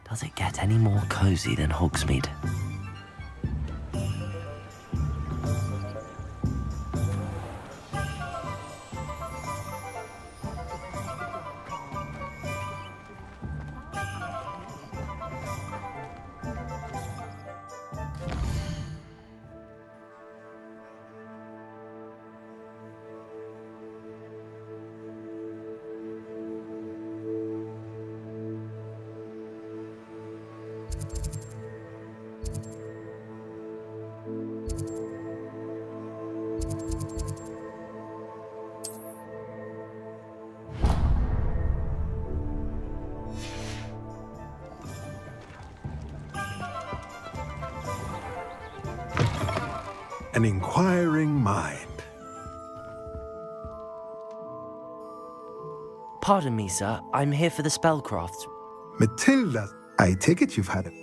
Does it get any more cozy than Hogsmeade? An inquiring mind. Pardon me, sir. I'm here for the spellcrafts. Matilda, I take it you've had it.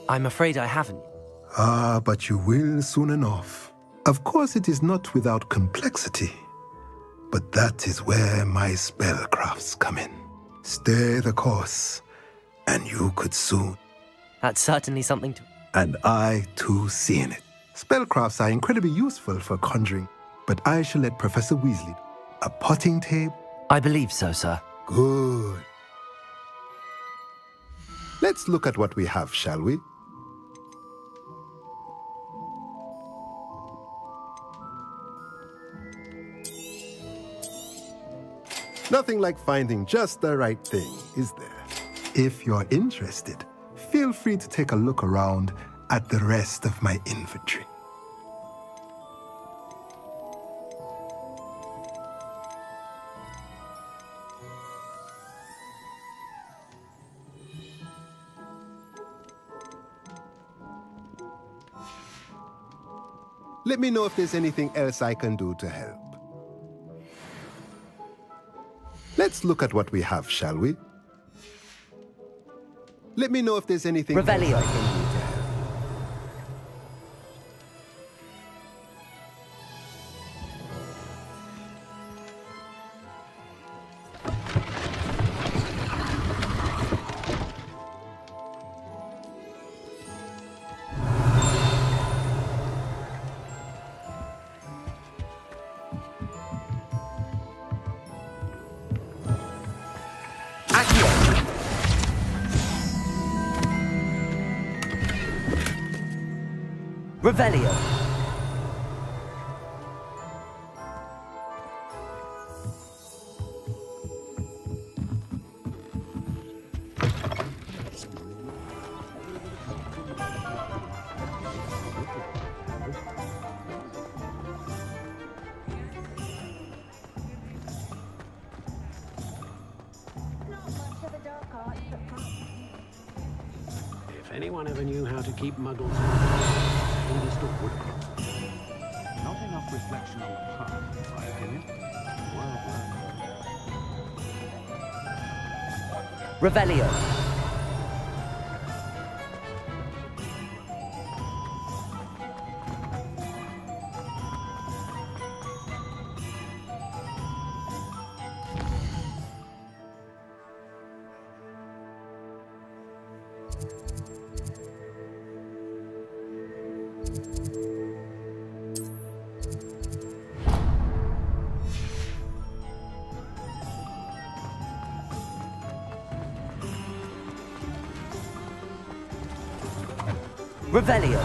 I'm afraid I haven't. Ah, but you will soon enough. Of course, it is not without complexity. But that is where my spellcrafts come in. Stay the course, and you could soon. That's certainly something to... And I, too, see in it. Spellcrafts are incredibly useful for conjuring, but I shall let Professor Weasley. A potting table? I believe so, sir. Good. Let's look at what we have, shall we? Nothing like finding just the right thing, is there? If you're interested, feel free to take a look around at the rest of my inventory. Let me know if there's anything else I can do to help. Let's look at what we have, shall we? Let me know if there's anything else I can do to help. Revelio. If anyone ever knew how to keep muggles out, Not enough reflection on the past, in my opinion. Revelio. Revelio.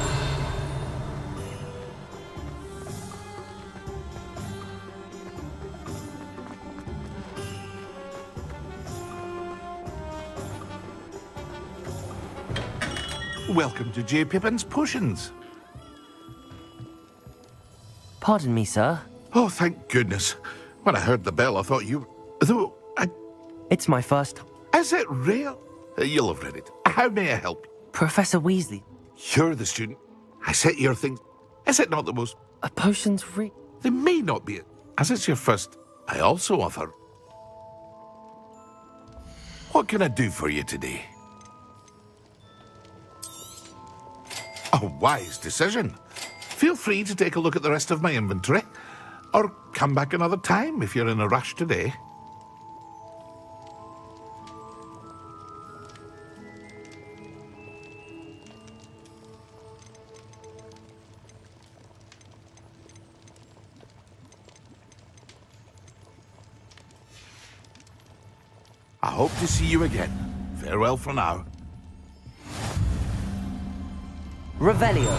Welcome to J. Pippin's Potions. Pardon me, sir. Oh, thank goodness. When I heard the bell, I thought you... Though, It's my first... Is it real? You'll have read it. How may I help you? Professor Weasley. You're the student. I set your things. Is it not the most... A potion's free... They may not be it. As it's your first, I also offer... What can I do for you today? A wise decision. Feel free to take a look at the rest of my inventory, or come back another time if you're in a rush today. hope to see you again. Farewell for now. Revelio.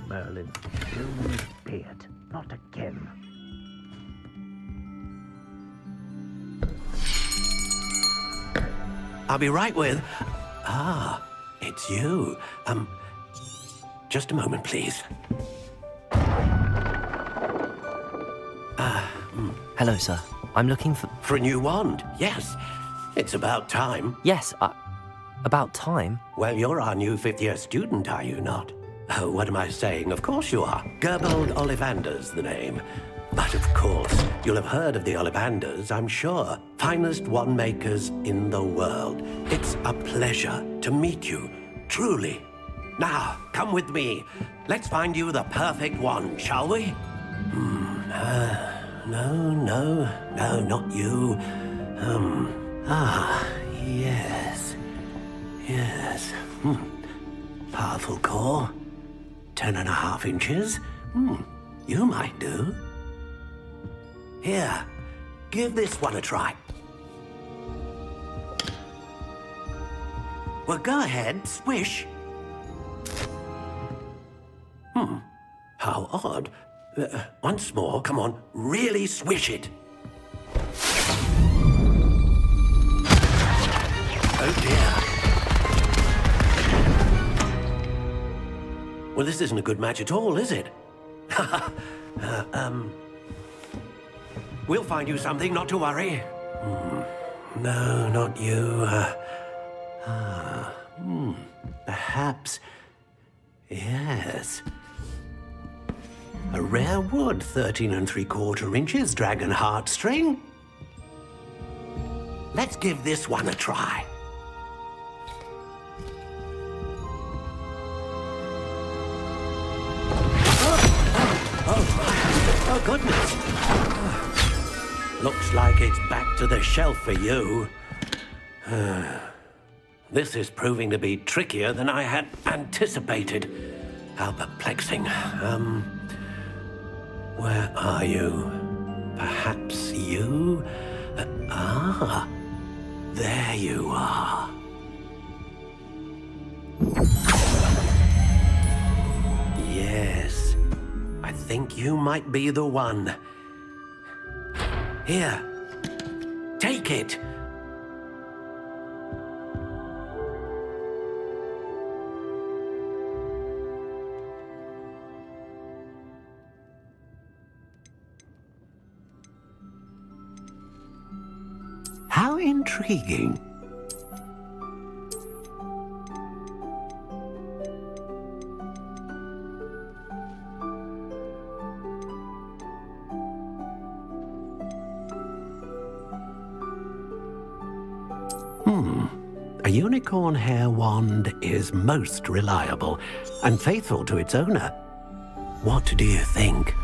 Merlin, human beard. Not again. I'll be right with... Ah, it's you. Just a moment, please. Hello, sir. I'm looking for... For a new wand, yes. It's about time. Yes, about time. Well, you're our new fifth-year student, are you not? Oh, what am I saying? Of course you are. Gerbold Ollivander's the name. But of course, you'll have heard of the Ollivanders, I'm sure. Finest wand makers in the world. It's a pleasure to meet you, truly. Now, come with me. Let's find you the perfect wand, shall we? No, not you. Yes. Powerful core. 10.5 inches. You might do. Here, give this one a try. Well, go ahead, swish. How odd. Once more, come on, really swish it. Oh dear. Well, this isn't a good match at all, is it? We'll find you something, not to worry. No, not you. Perhaps... Yes. A rare wood, 13 3/4 inches, dragon heartstring. Let's give this one a try. Oh, goodness. Looks like it's back to the shelf for you. This is proving to be trickier than I had anticipated. How perplexing. Where are you? Perhaps you? There you are. Yes, I think you might be the one. Here, take it. How intriguing. A unicorn hair wand is most reliable and faithful to its owner. What do you think?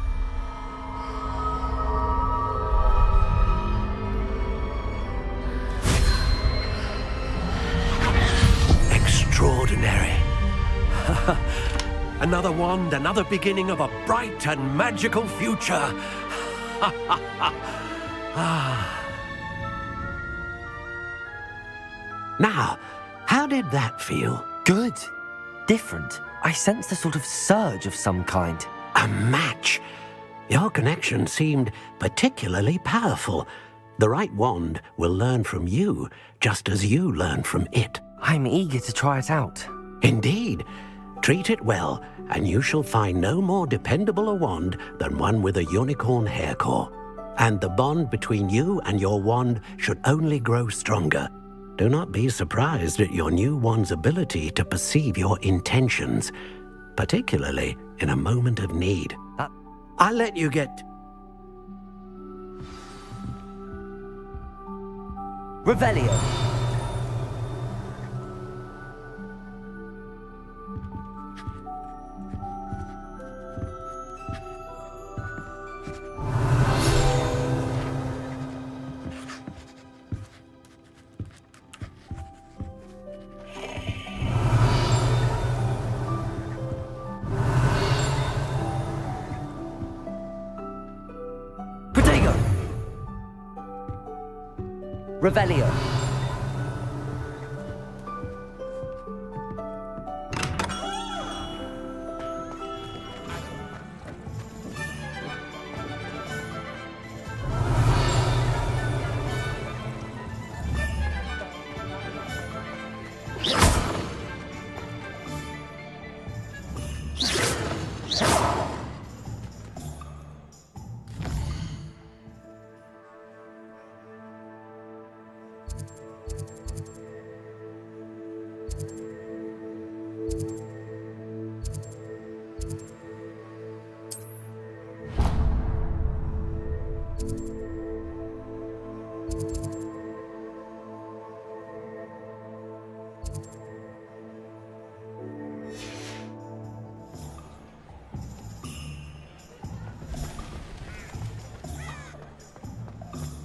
Extraordinary. Another wand, another beginning of a bright and magical future. Now, how did that feel? Good. Different. I sensed a sort of surge of some kind. A match? Your connection seemed particularly powerful. The right wand will learn from you, just as you learn from it. I'm eager to try it out. Indeed. Treat it well, and you shall find no more dependable a wand than one with a unicorn hair core. And the bond between you and your wand should only grow stronger. Do not be surprised at your new wand's ability to perceive your intentions, particularly in a moment of need. I'll let you get... Revelio. Protego. Revelio.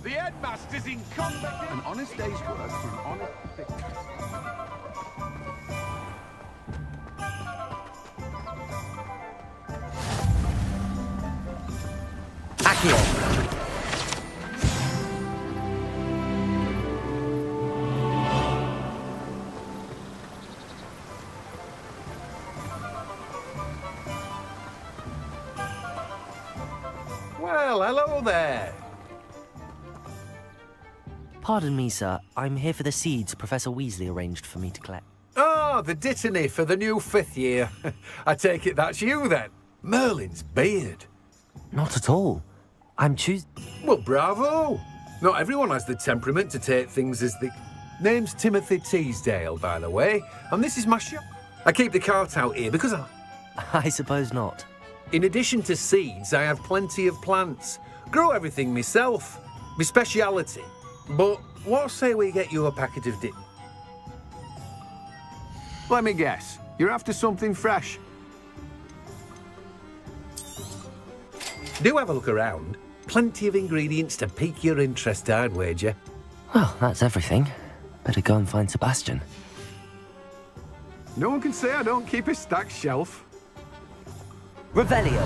The headmaster's in combat. An honest day's work for an honest victim. Accio. Well, hello there. Pardon me, sir. I'm here for the seeds Professor Weasley arranged for me to collect. Oh, the dittany for the new 5th year. I take it that's you then. Merlin's beard. Not at all. I'm Well, bravo. Not everyone has the temperament to take things as the... Name's Timothy Teasdale, by the way, and this is my shop. I keep the cart out here because I suppose not. in addition to seeds, I have plenty of plants. Grow everything myself. My speciality. But what say we get you a packet of dip? Let me guess. You're after something fresh. Do have a look around. Plenty of ingredients to pique your interest, I'd wager. Well, that's everything. Better go and find Sebastian. No one can say I don't keep a stacked shelf. Revelio.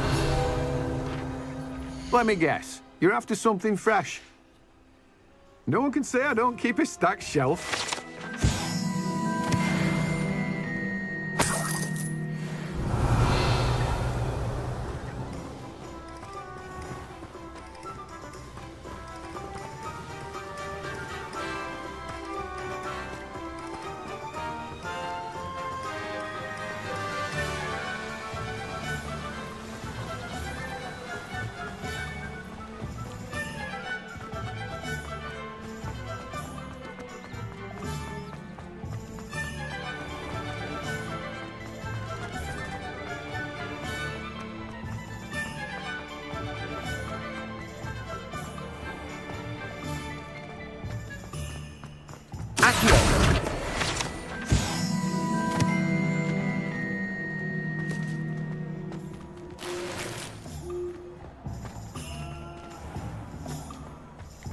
Let me guess. You're after something fresh. No one can say I don't keep a stacked shelf.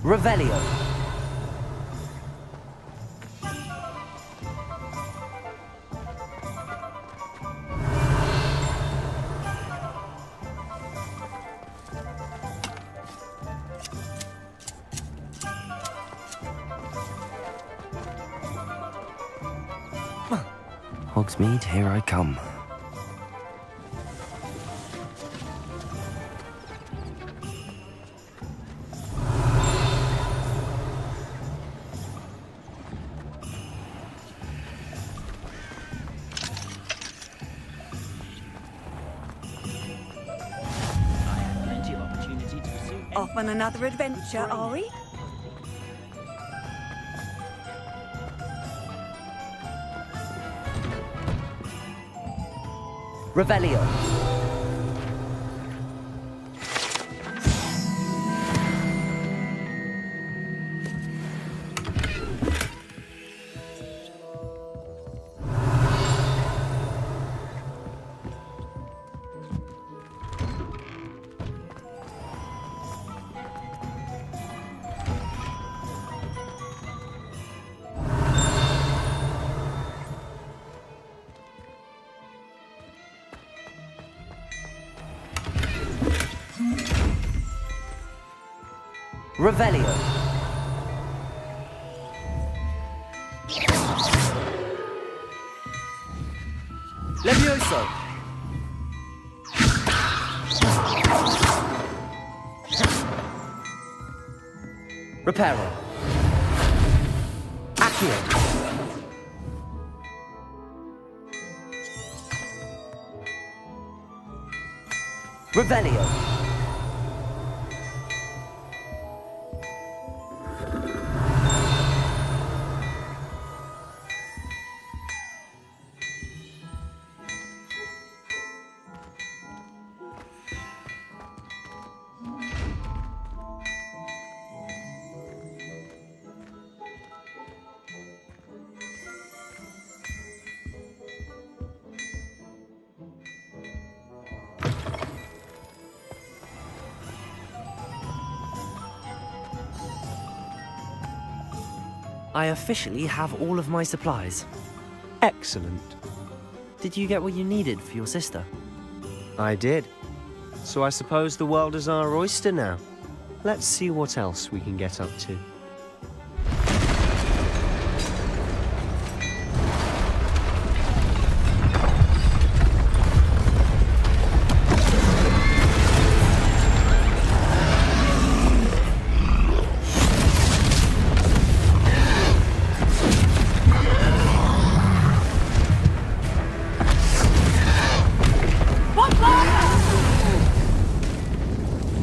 Revelio. Hogsmeade, here I come. Off on another adventure, are we? Revelio. Revelio. Levioso. Reparo. Accio. Revelio. I officially have all of my supplies. Excellent. Did you get what you needed for your sister? I did. So I suppose the world is our oyster now. Let's see what else we can get up to.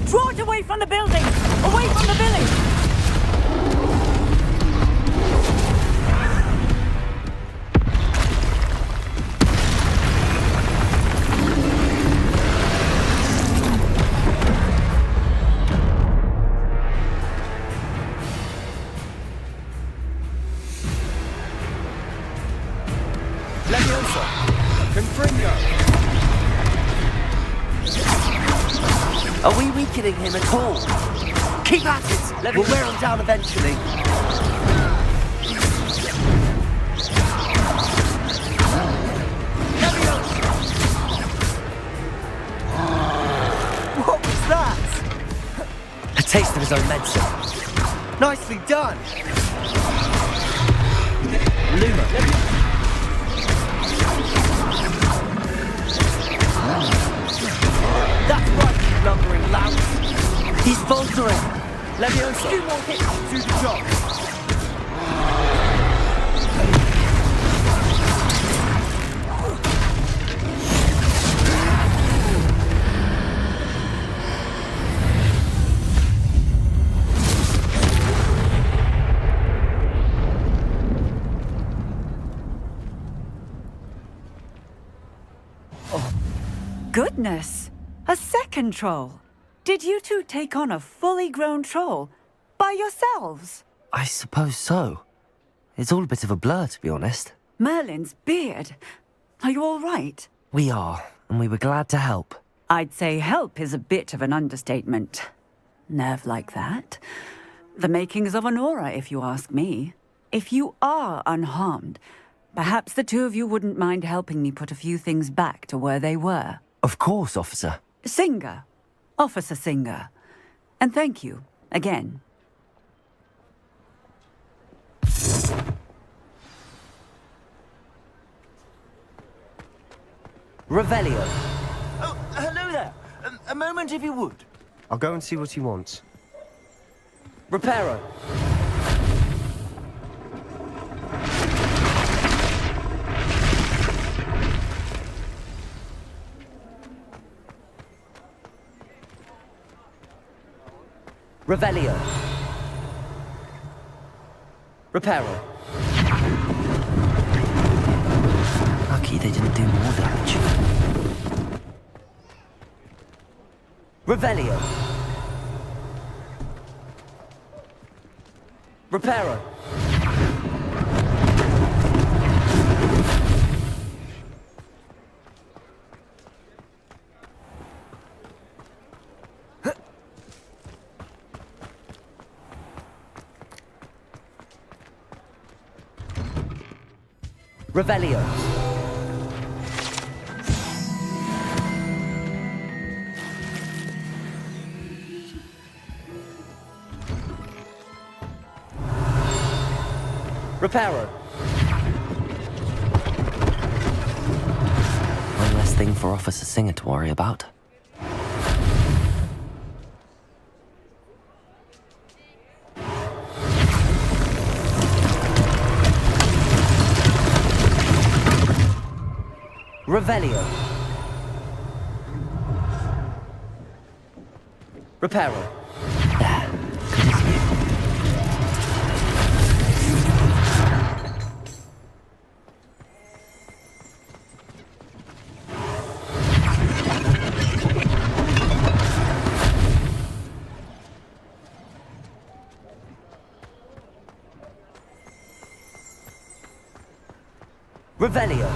Draw it away from the building! Away from the village! Leviosa! Confringo! Are we weakening him at all? Keep at it! We'll wear him down eventually. What was that? A taste of his own medicine. Nicely done! Luma. That's right, you lumbering lout. He's faltering. Leviosa. 2 more hits to do the job. Goodness! A second troll! Did you two take on a fully grown troll? By yourselves? I suppose so. It's all a bit of a blur, to be honest. Merlin's beard. Are you all right? We are, and we were glad to help. I'd say help is a bit of an understatement. Nerve like that. The makings of an aura, if you ask me. If you are unharmed, perhaps the two of you wouldn't mind helping me put a few things back to where they were. Of course, officer. Singer. Officer Singer. And thank you, again. Revelio. Oh, hello there. A moment if you would. I'll go and see what he wants. Reparo. Revelio. Reparo. Lucky they didn't do more damage. Revelio. Reparo. Revelio. Reparo. One less thing for Officer Singer to worry about. Revelio. Reparo. There. Good as new. Revelio.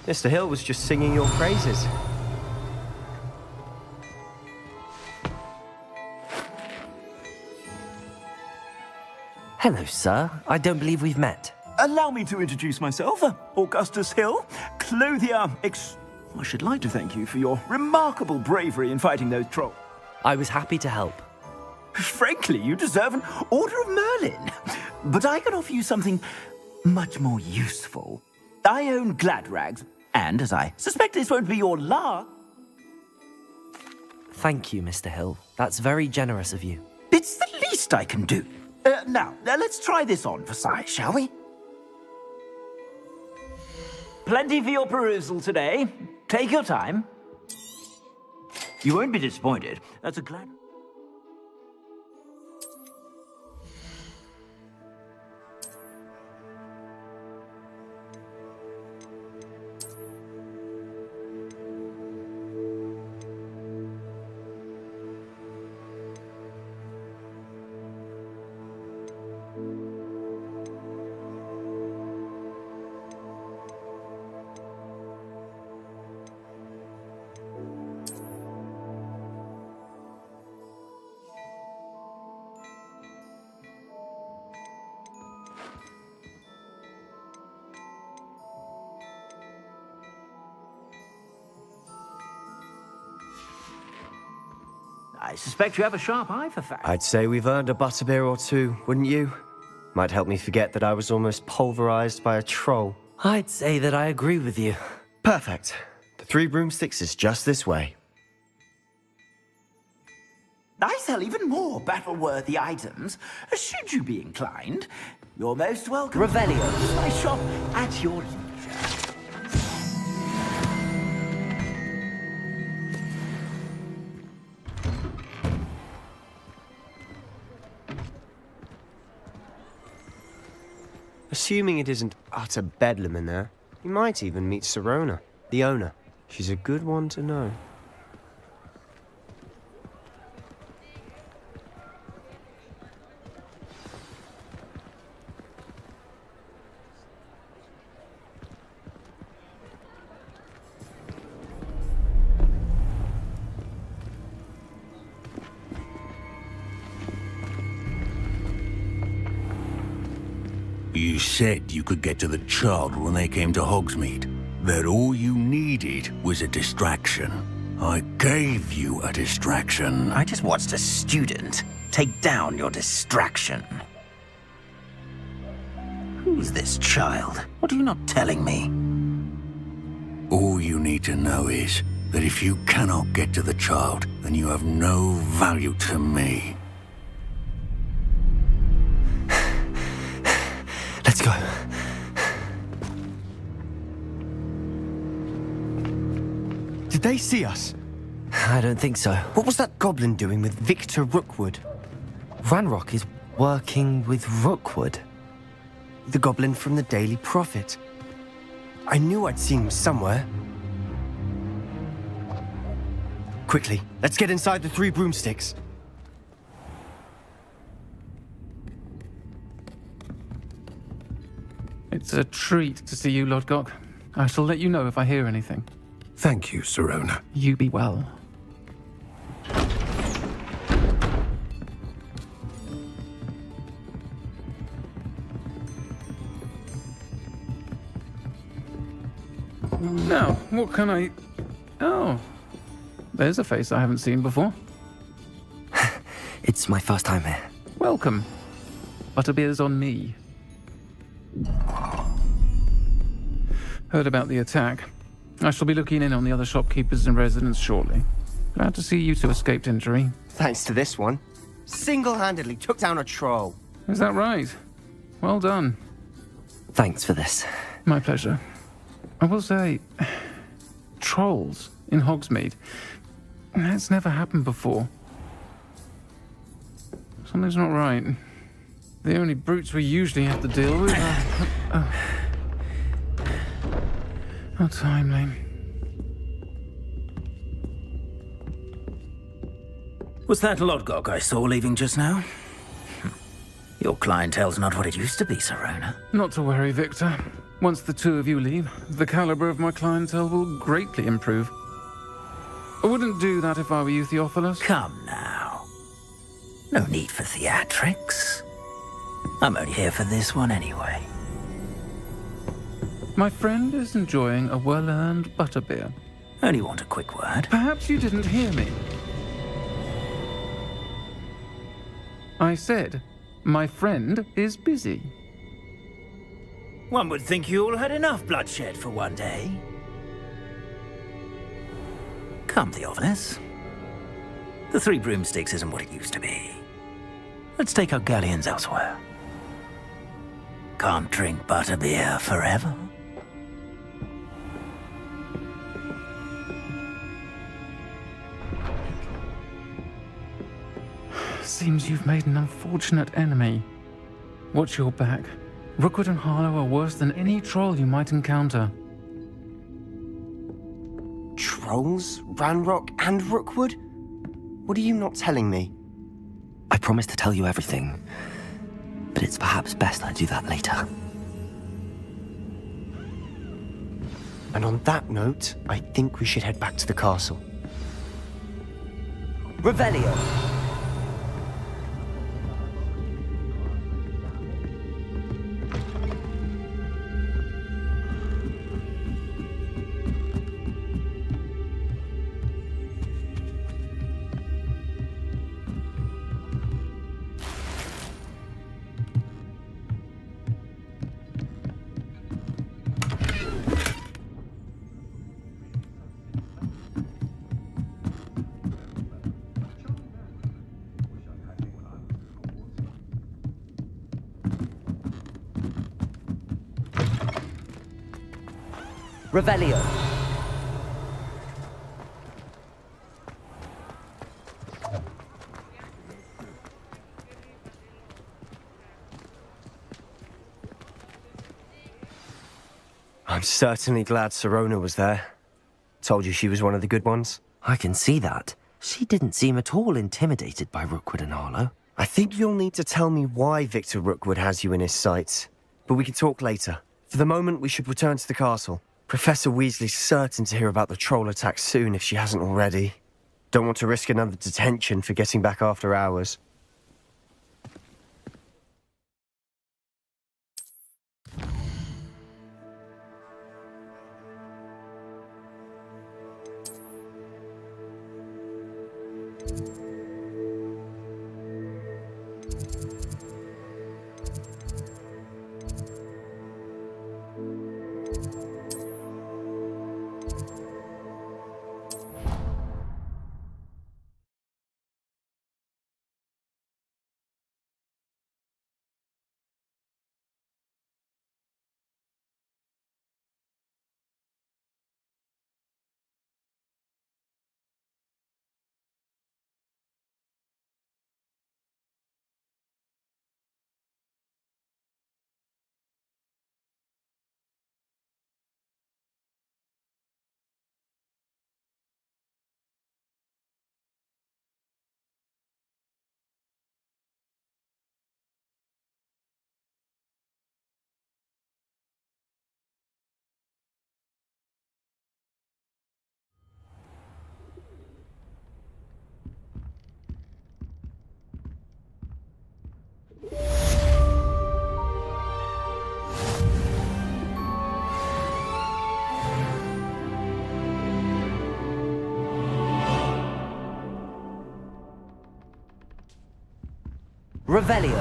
Mr. Hill was just singing your praises. Hello, sir. I don't believe we've met. Allow me to introduce myself, Augustus Hill, clothier I should like to thank you for your remarkable bravery in fighting those trolls. I was happy to help. Frankly, you deserve an Order of Merlin. But I can offer you something much more useful. I own Glad Rags, and as I suspect this won't be your last... Thank you, Mr. Hill. That's very generous of you. It's the least I can do. Now, let's try this on for size, shall we? Plenty for your perusal today. Take your time. You won't be disappointed. That's a glad... I suspect you have a sharp eye for facts. I'd say we've earned a butterbeer or two, wouldn't you? Might help me forget that I was almost pulverized by a troll. I'd say that I agree with you. Perfect. The 3 broomsticks is just this way. I sell even more battle-worthy items, should you be inclined. You're most welcome. Revelio. I shop at your leisure. Assuming it isn't utter bedlam in there, you might even meet Sirona, the owner. She's a good one to know. You said you could get to the child when they came to Hogsmeade. That all you needed was a distraction. I gave you a distraction. I just watched a student take down your distraction. Who's this child? What are you not telling me? All you need to know is that if you cannot get to the child, then you have no value to me. Let's go. Did they see us? I don't think so. What was that goblin doing with Victor Rookwood? Ranrock is working with Rookwood. The goblin from the Daily Prophet. I knew I'd seen him somewhere. Quickly, let's get inside the 3 broomsticks. It's a treat to see you, Lodgok. I shall let you know if I hear anything. Thank you, Sirona. You be well. Now, what can I... Oh, there's a face I haven't seen before. It's my first time here. Welcome. Butterbeer's on me. Heard about the attack. I shall be looking in on the other shopkeepers and residents shortly. Glad to see you two escaped injury. Thanks to this one. Single-handedly took down a troll. Is that right? Well done. Thanks for this. My pleasure. I will say, trolls in Hogsmeade. That's never happened before. Something's not right. The only brutes we usually have to deal with are... How timely. Was that Lodgok I saw leaving just now? Your clientele's not what it used to be, Sirona. Not to worry, Victor. Once the two of you leave, the caliber of my clientele will greatly improve. I wouldn't do that if I were you, Theophilus. Come now. No need for theatrics. I'm only here for this one anyway. My friend is enjoying a well-earned butterbeer. Only want a quick word. Perhaps you didn't hear me. I said, my friend is busy. One would think you all had enough bloodshed for one day. Come, Theophilus. The 3 broomsticks isn't what it used to be. Let's take our galleons elsewhere. Can't drink butterbeer forever. Seems you've made an unfortunate enemy. Watch your back. Rookwood and Harlow are worse than any troll you might encounter. Trolls? Ranrock and Rookwood? What are you not telling me? I promise to tell you everything, but it's perhaps best I do that later. And on that note, I think we should head back to the castle. Revelio! Revelio. I'm certainly glad Sirona was there. Told you she was one of the good ones. I can see that. She didn't seem at all intimidated by Rookwood and Harlow. I think you'll need to tell me why Victor Rookwood has you in his sights. But we can talk later. For the moment, we should return to the castle. Professor Weasley's certain to hear about the troll attack soon if she hasn't already. Don't want to risk another detention for getting back after hours. Revelio.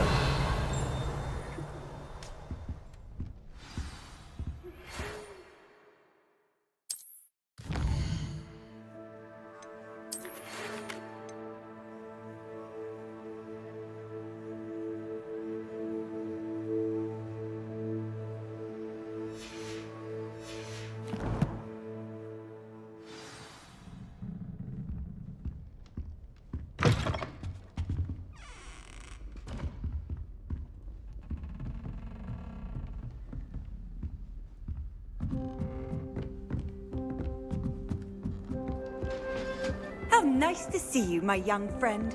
How nice to see you, my young friend.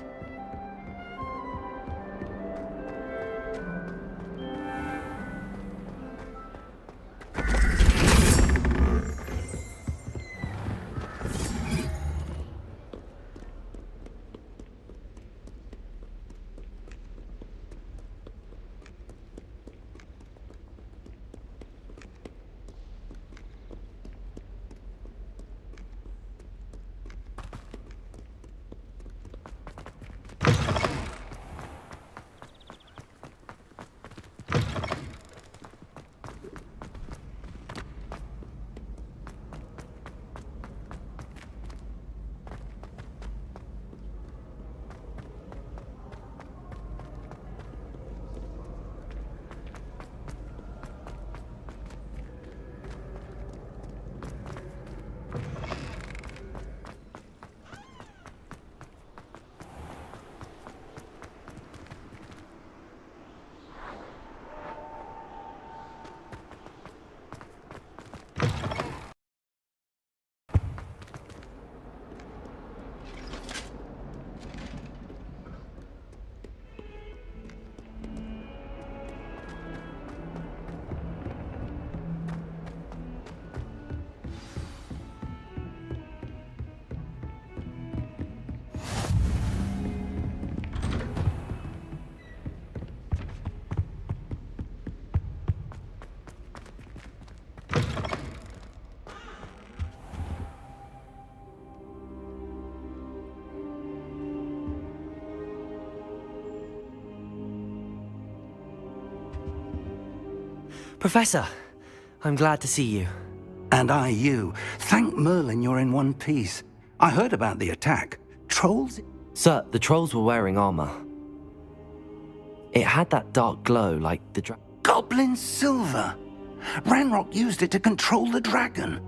Professor, I'm glad to see you. And I you. Thank Merlin you're in one piece. I heard about the attack. Trolls? Sir, the trolls were wearing armor. It had that dark glow like the Goblin silver! Ranrock used it to control the dragon.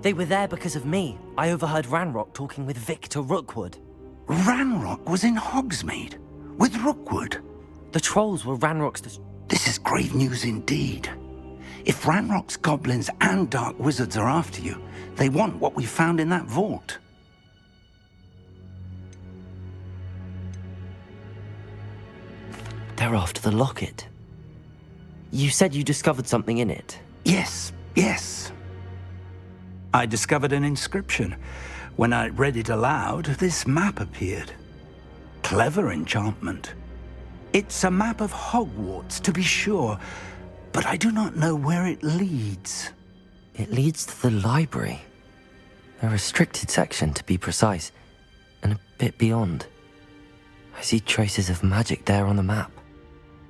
They were there because of me. I overheard Ranrock talking with Victor Rookwood. Ranrock was in Hogsmeade? With Rookwood? The trolls were Ranrock's... This is grave news indeed. If Ranrock's goblins and dark wizards are after you, they want what we found in that vault. They're after the locket. You said you discovered something in it. Yes, yes. I discovered an inscription. When I read it aloud, this map appeared. Clever enchantment. It's a map of Hogwarts, to be sure, but I do not know where it leads. It leads to the library. A restricted section, to be precise, and a bit beyond. I see traces of magic there on the map.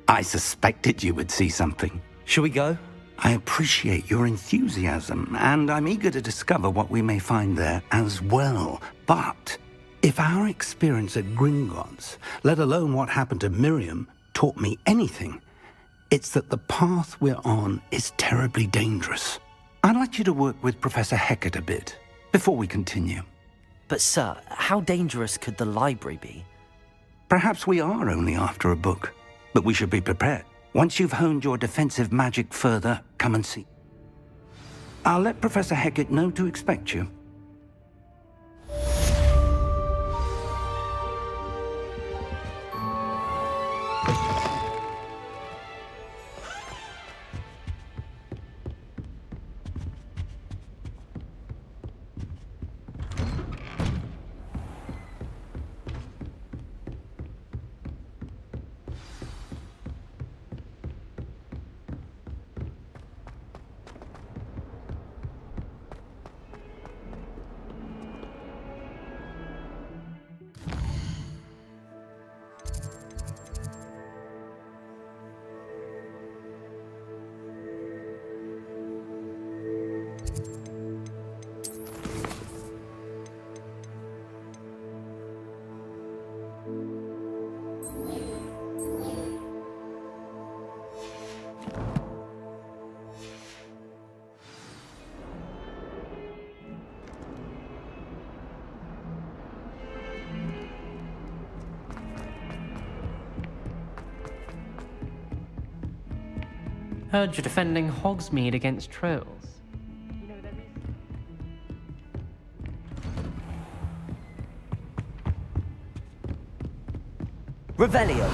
I suspected you would see something. Shall we go? I appreciate your enthusiasm, and I'm eager to discover what we may find there as well. But if our experience at Gringotts, let alone what happened to Miriam, taught me anything, it's that the path we're on is terribly dangerous. I'd like you to work with Professor Hecat a bit before we continue. But sir, how dangerous could the library be? Perhaps we are only after a book, but we should be prepared. Once you've honed your defensive magic further, come and see. I'll let Professor Hecat know to expect you. Heard you're defending Hogsmeade against trolls. Revelio.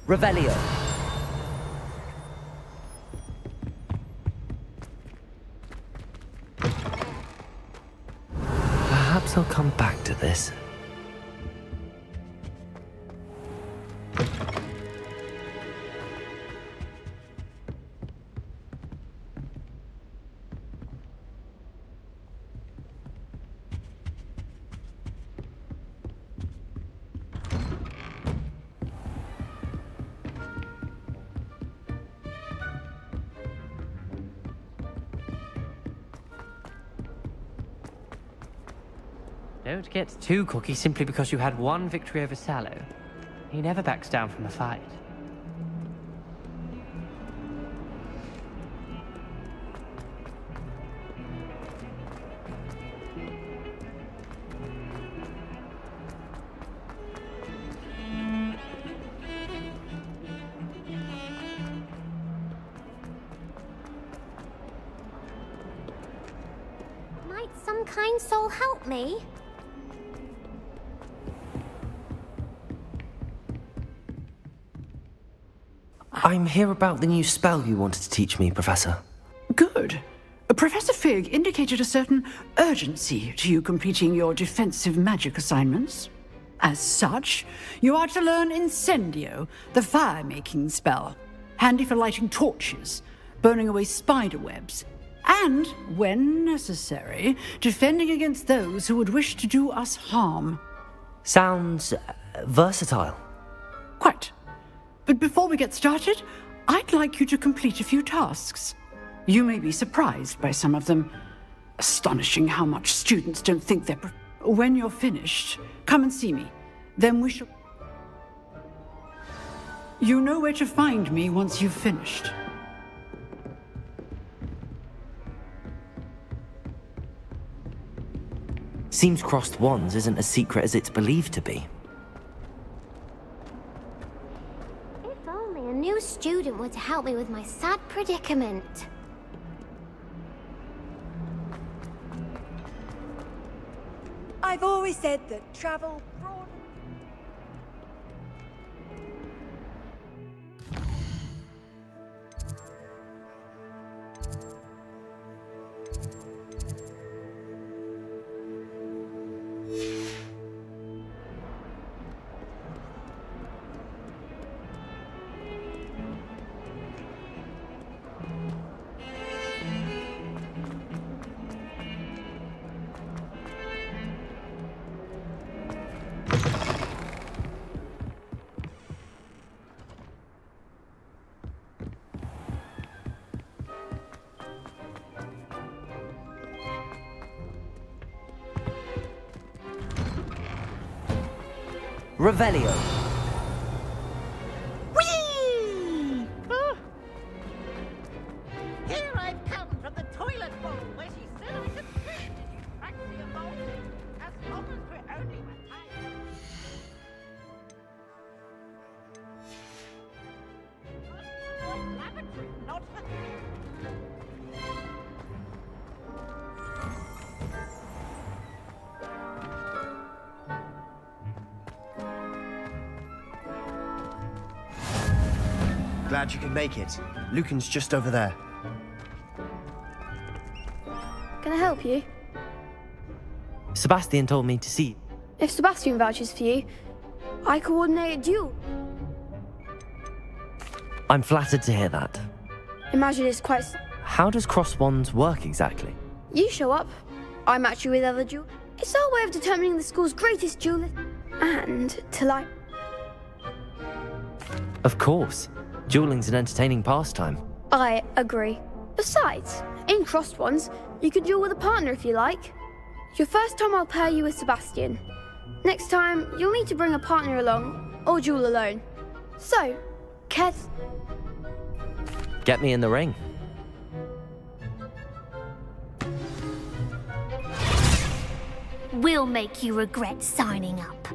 Revelio. Perhaps I'll come back to this. Don't get too cocky simply because you had one victory over Sallow. He never backs down from a fight. Might some kind soul help me? I'm here about the new spell you wanted to teach me, Professor. Good. Professor Fig indicated a certain urgency to you completing your defensive magic assignments. As such, you are to learn Incendio, the fire-making spell, handy for lighting torches, burning away spider webs, and, when necessary, defending against those who would wish to do us harm. Sounds versatile. Quite. But before we get started, I'd like you to complete a few tasks. You may be surprised by some of them. Astonishing how much students don't think they're... When you're finished, come and see me. Then we shall... You know where to find me once you've finished. Seems crossed wands isn't as secret as it's believed to be. If only a new student were to help me with my sad predicament. I've always said that travel broad... Revelio. Whee! Here I've come from the toilet bowl where she said I could fit. Did you practice your molding? As long as we're only lavatory, not for... Glad you could make it. Lucan's just over there. Can I help you? Sebastian told me to see you. If Sebastian vouches for you, I coordinate a duel. I'm flattered to hear that. Imagine it's quite... How does cross wands work exactly? You show up, I match you with other duel. It's our way of determining the school's greatest duelist. And to like... Of course. Dueling's an entertaining pastime. I agree. Besides, in crossed ones, you can duel with a partner if you like. Your first time I'll pair you with Sebastian. Next time, you'll need to bring a partner along, or duel alone. So, Ked... Get me in the ring. We'll make you regret signing up.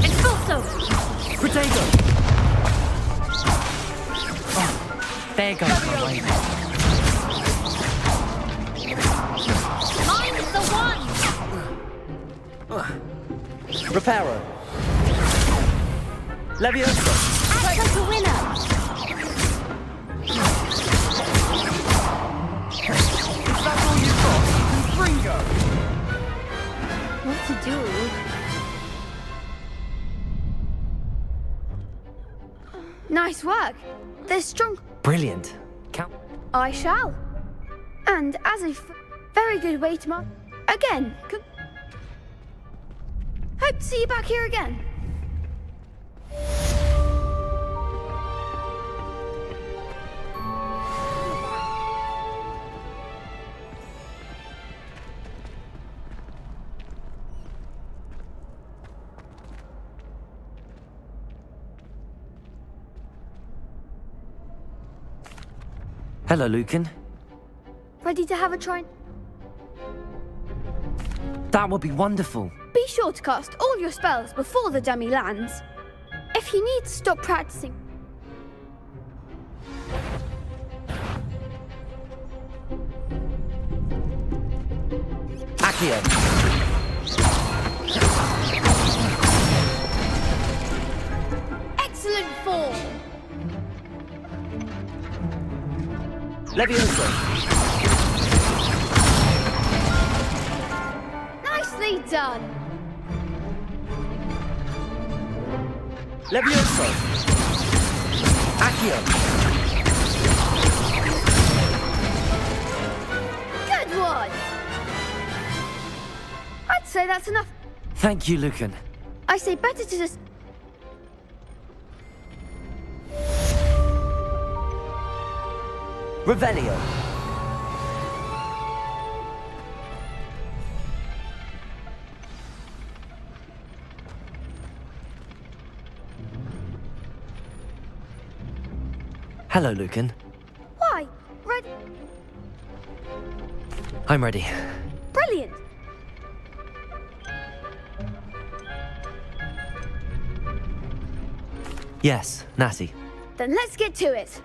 Expulso! Protego! There goes my way. Mine is the one! Reparo. Levioso. Act like a winner! Is that all you've got? Gringo! What to do? Nice work. They're strong. Brilliant. Count. I shall. And as a very good way to mark... Again. Hope to see you back here again. Hello, Lucan. Ready to have a try? That would be wonderful. Be sure to cast all your spells before the dummy lands. If you need to stop practicing... Accio. Excellent form! Levioso. Nicely done! Levioso. Accio. Good one! I'd say that's enough. Thank you, Lucan. I say better to just... Revelio. Hello, Lucan. Why? Ready? I'm ready. Brilliant! Yes, Natty. Then let's get to it.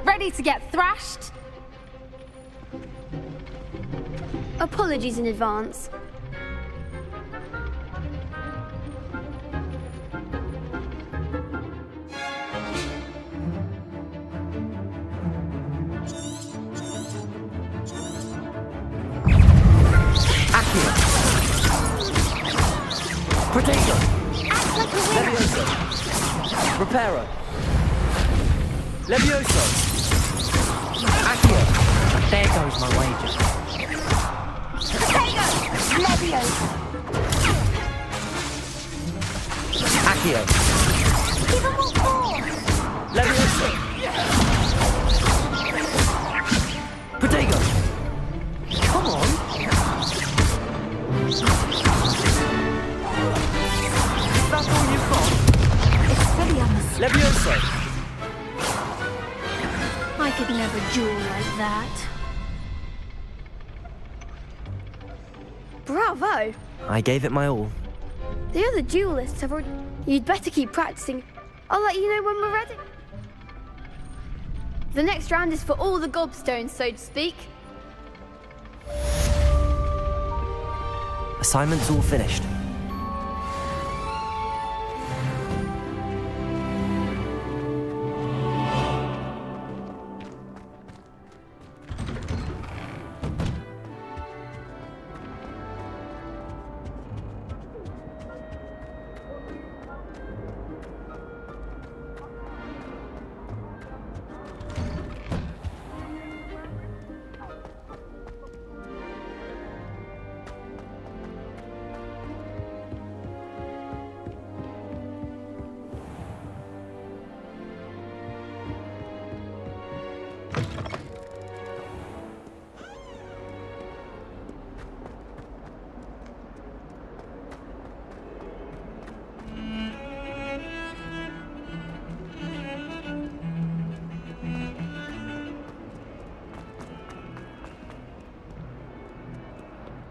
Ready to get thrashed? Apologies in advance. Accio. Protego. Act like a winner! Levioso. Reparo. Levioso. Accio. There goes my wager. Potato! Levioso! Accio. Accio. Give them all four! Leviosa. Protego. Come on. That's all you've got? Expelliarmus. Leviosa. I could never duel like that. Bravo! I gave it my all. The other duelists have already... You'd better keep practicing. I'll let you know when we're ready. The next round is for all the gobstones, so to speak. Assignment's all finished.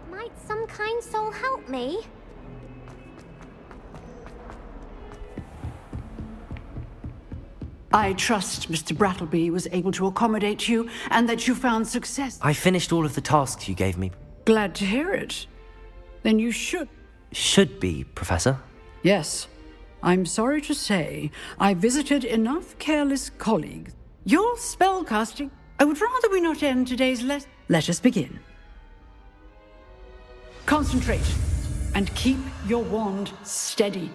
Might some kind soul help me? I trust Mr. Brattleby was able to accommodate you and that you found success. I finished all of the tasks you gave me. Glad to hear it. Then you should. Should be, Professor. Yes. I'm sorry to say, I visited enough careless colleagues. Your spellcasting. I would rather we not end today's lesson. Let us begin. Concentrate and keep your wand steady.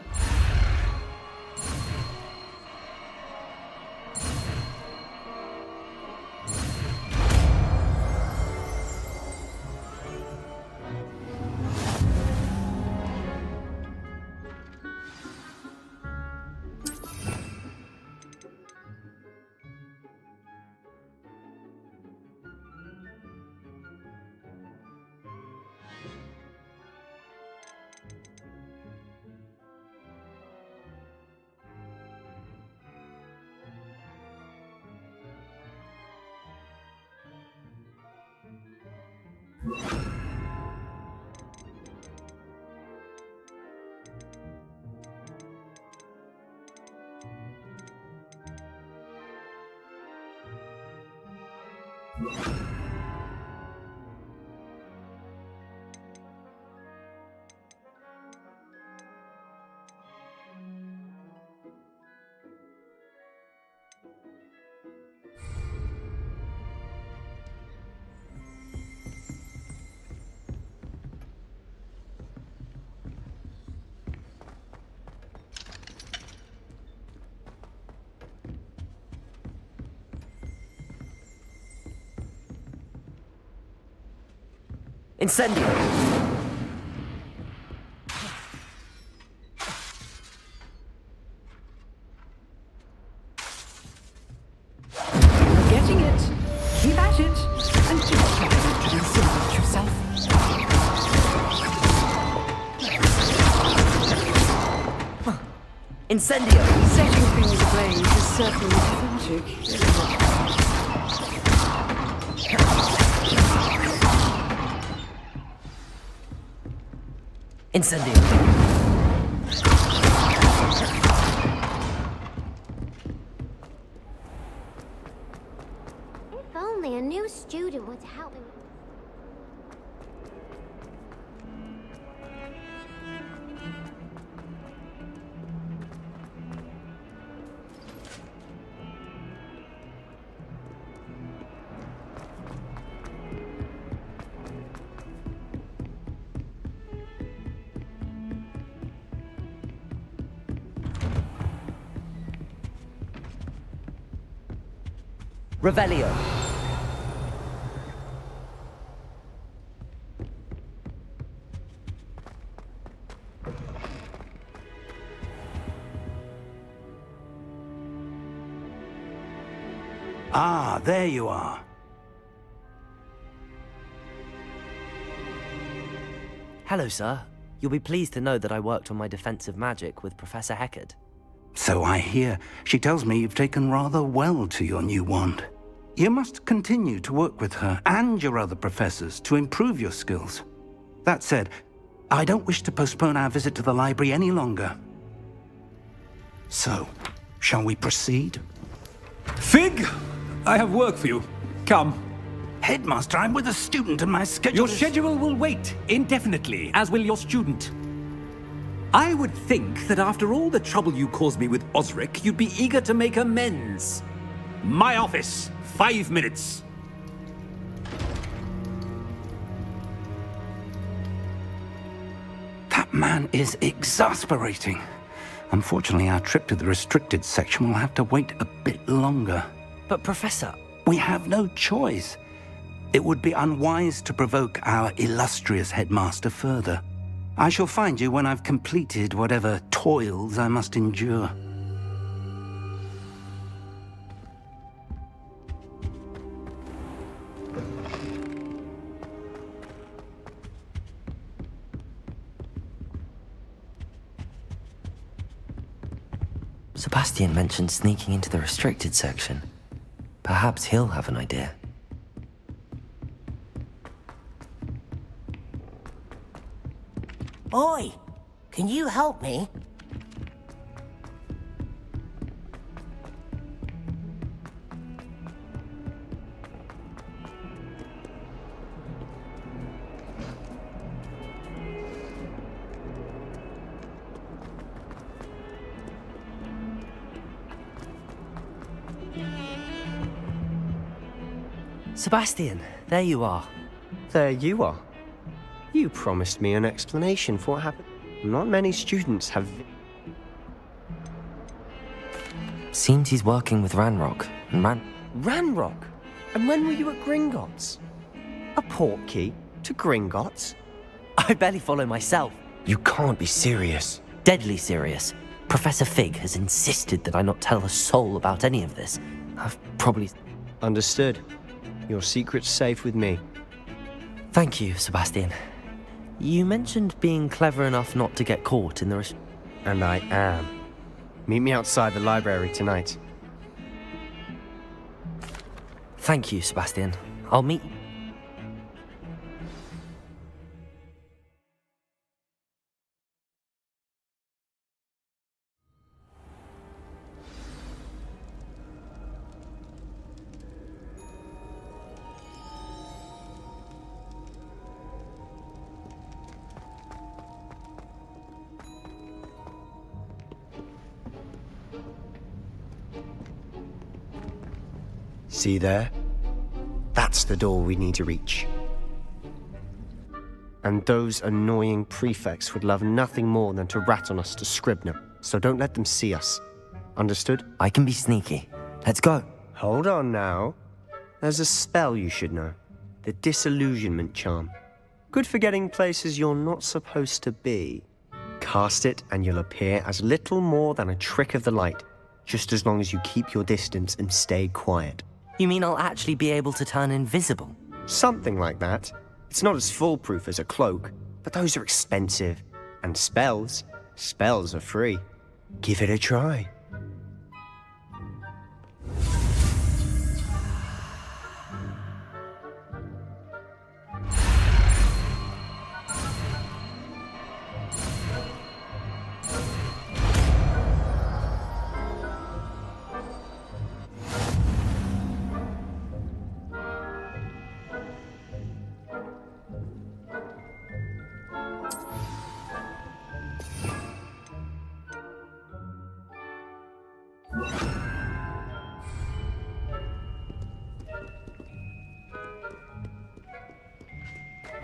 Incendio! Getting it. Keep at it. And keep trying to insinuate yourself. Incendio! Setting things ablaze is certainly cathartic. Incendio! If only a new student would help me. Revelio. Ah, there you are. Hello, sir. You'll be pleased to know that I worked on my defensive magic with Professor Heckard. So I hear. She tells me you've taken rather well to your new wand. You must continue to work with her and your other professors to improve your skills. That said, I don't wish to postpone our visit to the library any longer. So, shall we proceed? Fig! I have work for you. Come. Headmaster, I'm with a student and my schedule Your schedule will wait indefinitely, as will your student. I would think that after all the trouble you caused me with Osric, you'd be eager to make amends. My office, 5 minutes. That man is exasperating. Unfortunately, our trip to the restricted section will have to wait a bit longer. But, Professor... We have no choice. It would be unwise to provoke our illustrious headmaster further. I shall find you when I've completed whatever toils I must endure. Sebastian mentioned sneaking into the restricted section. Perhaps he'll have an idea. Oi! Can you help me? Sebastian, there you are. There you are. You promised me an explanation for what happened. Not many students have... Seems he's working with Ranrock. And Ranrock? And when were you at Gringotts? A portkey to Gringotts? I barely follow myself. You can't be serious. Deadly serious. Professor Fig has insisted that I not tell a soul about any of this. I've probably... Understood. Your secret's safe with me. Thank you, Sebastian. You mentioned being clever enough not to get caught in the... And I am. Meet me outside the library tonight. Thank you, Sebastian. I'll meet you. See there? That's the door we need to reach. And those annoying prefects would love nothing more than to rat on us to Scribner, so don't let them see us. Understood? I can be sneaky. Let's go. Hold on now. There's a spell you should know. The Disillusionment Charm. Good for getting places you're not supposed to be. Cast it and you'll appear as little more than a trick of the light, just as long as you keep your distance and stay quiet. You mean I'll actually be able to turn invisible? Something like that. It's not as foolproof as a cloak, but those are expensive. And spells are free. Give it a try.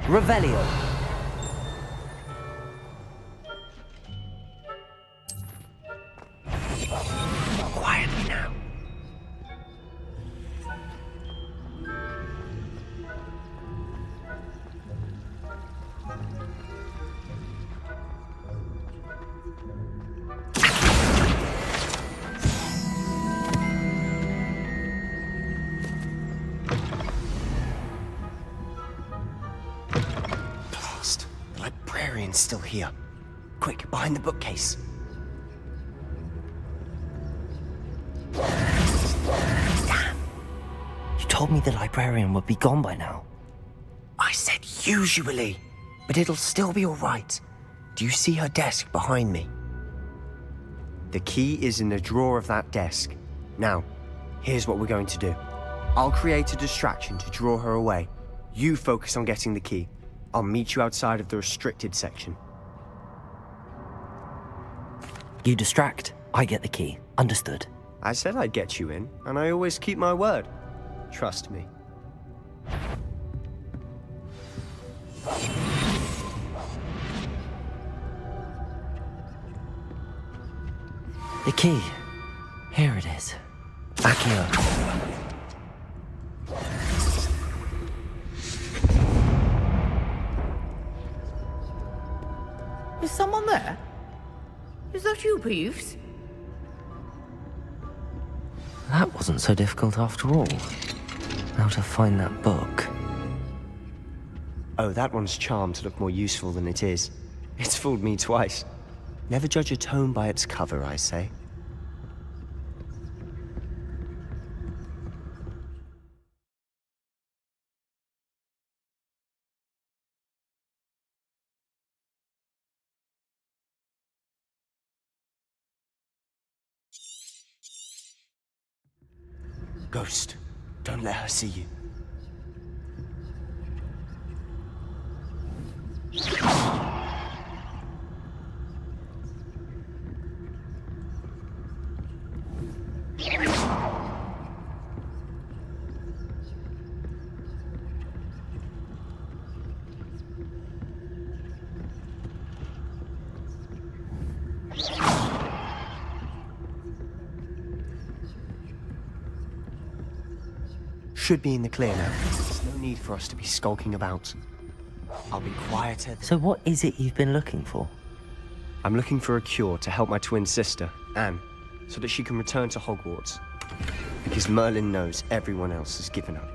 Revelio. Quietly now. librarian's still here. Quick, behind the bookcase. Damn! You told me the librarian would be gone by now. I said usually, but it'll still be all right. Do you see her desk behind me? The key is in the drawer of that desk. Now, here's what we're going to do. I'll create a distraction to draw her away. You focus on getting the key. I'll meet you outside of the restricted section. You distract, I get the key. Understood. I said I'd get you in, and I always keep my word. Trust me. The key. Here it is. Accio. Is someone there? Is that you, Peeves? That wasn't so difficult after all. How to find that book. Oh, that one's charmed to look more useful than it is. It's fooled me twice. Never judge a tome by its cover, I say. Ghost, don't let her see you. Should be in the clear now. There's no need for us to be skulking about. I'll be quieter. So what is it you've been looking for? I'm looking for a cure to help my twin sister, Anne, so that she can return to Hogwarts. Because Merlin knows everyone else has given up.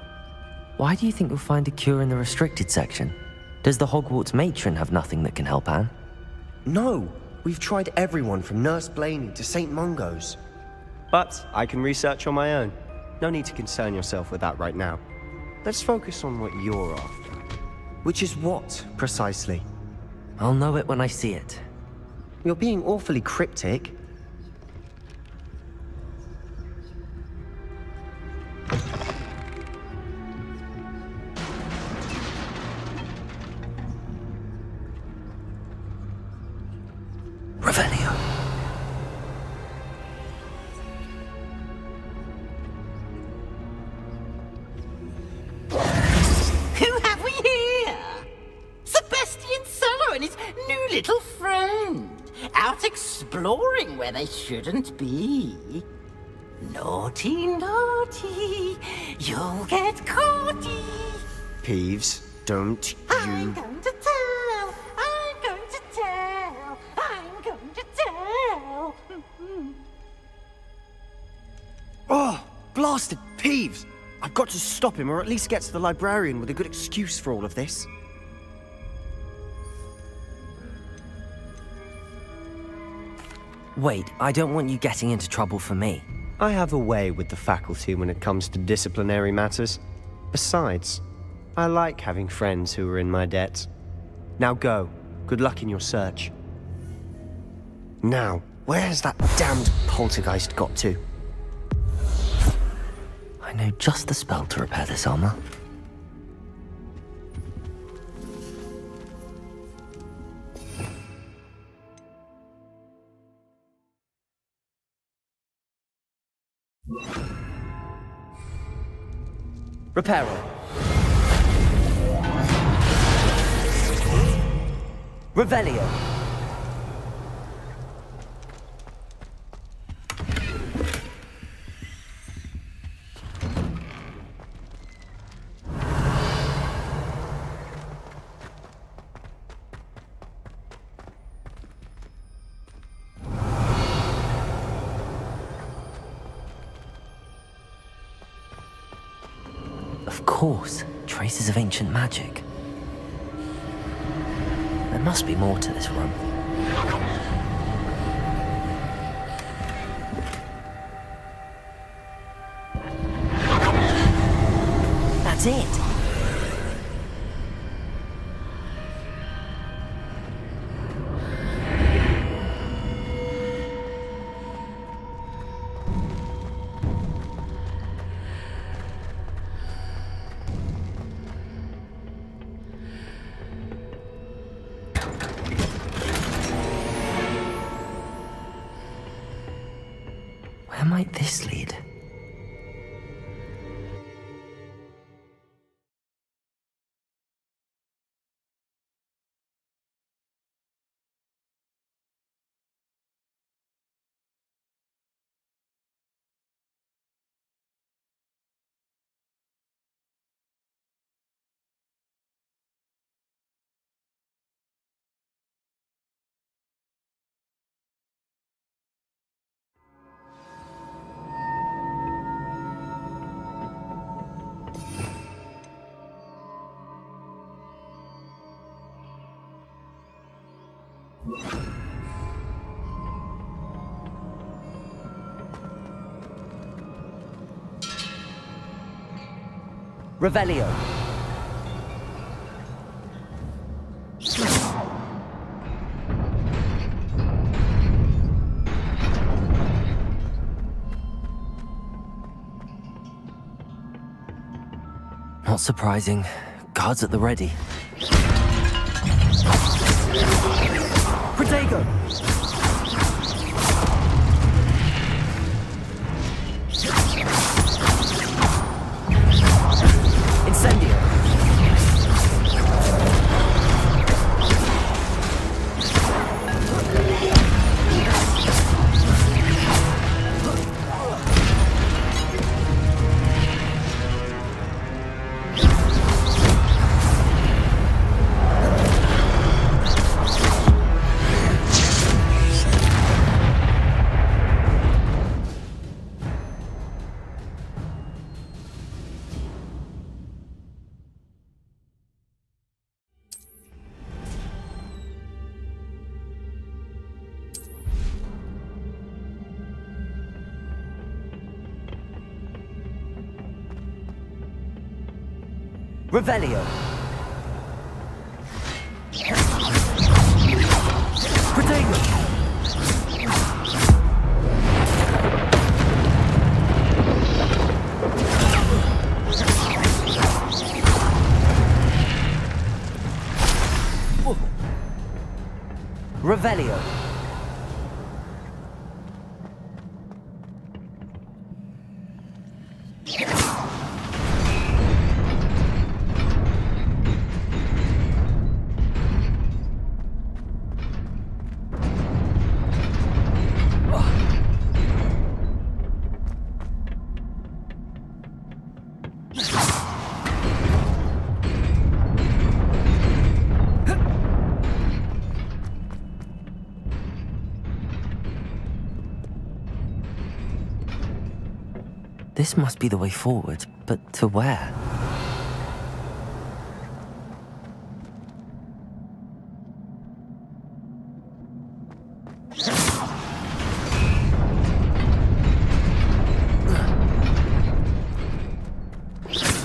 Why do you think you'll find a cure in the restricted section? Does the Hogwarts matron have nothing that can help Anne? No! We've tried everyone from Nurse Blaney to St. Mungo's. But I can research on my own. No need to concern yourself with that right now. Let's focus on what you're after. Which is what, precisely? I'll know it when I see it. You're being awfully cryptic. Revelio. Who have we here? Sebastian Solo and his new little friend. Out exploring where they shouldn't be. Naughty, naughty. You'll get caughty. Peeves, don't I'm you... going to tell. I'm going to tell. I'm going to tell. Oh, blasted Peeves! I've got to stop him, or at least get to the librarian with a good excuse for all of this. Wait, I don't want you getting into trouble for me. I have a way with the faculty when it comes to disciplinary matters. Besides, I like having friends who are in my debt. Now go. Good luck in your search. Now, where has that damned poltergeist got to? I know just the spell to repair this armor. Reparo. Revelio. Of course, traces of ancient magic. There must be more to this room. That's it. Where might this lead? Revelio. Not surprising. Guards at the ready. Protego. Incendio. Revelio. Protego. Revelio. This must be the way forward, but to where?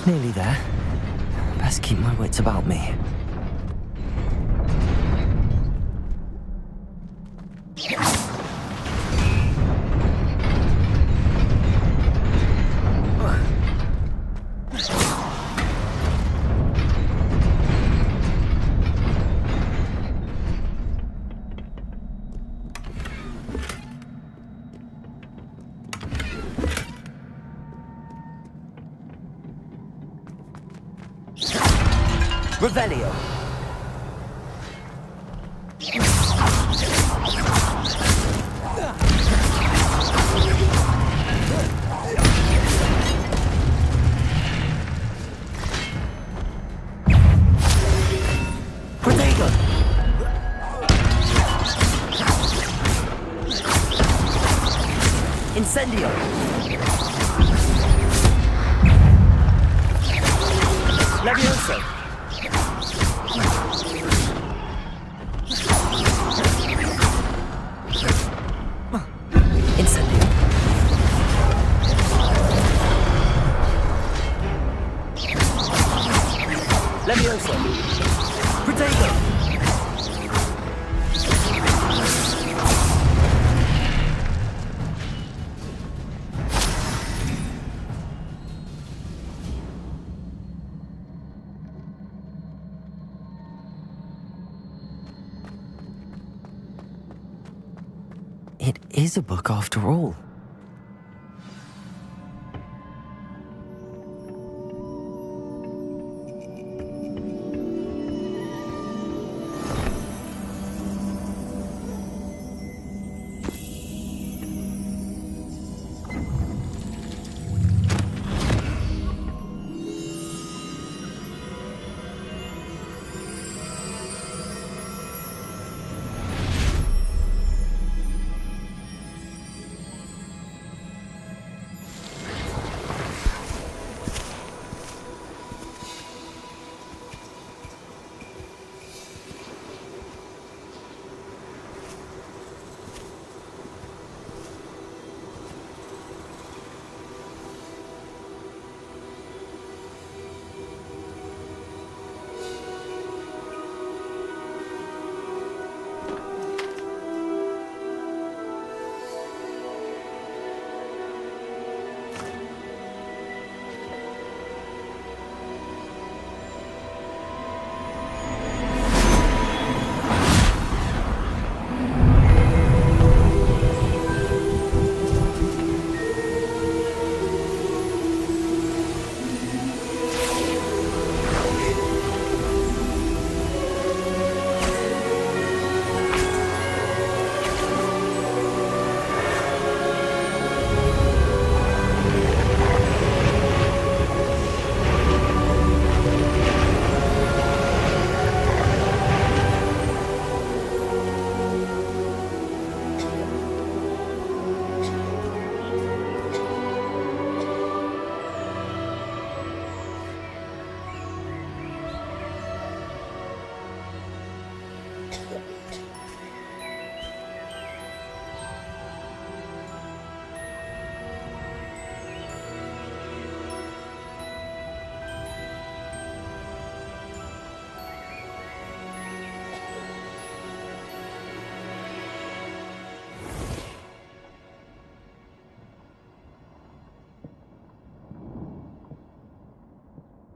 Nearly there. Best keep my wits about me. Revelio. Protego. Incendio. Levioso. It is a book after all.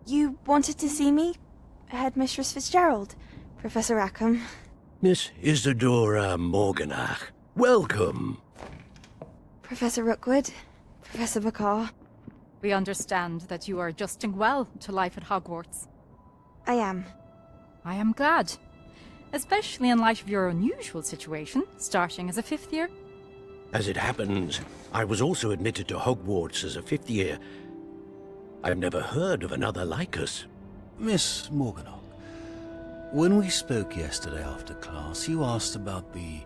You wanted to see me? Headmistress Fitzgerald? Professor Rackham? Miss Isadora Morganach, welcome. Professor Rookwood? Professor Bakar? We understand that you are adjusting well to life at Hogwarts. I am. I am glad. Especially in light of your unusual situation, starting as a 5th year. As it happens, I was also admitted to Hogwarts as a 5th year. I've never heard of another like us. Miss Morganach, when we spoke yesterday after class, you asked about the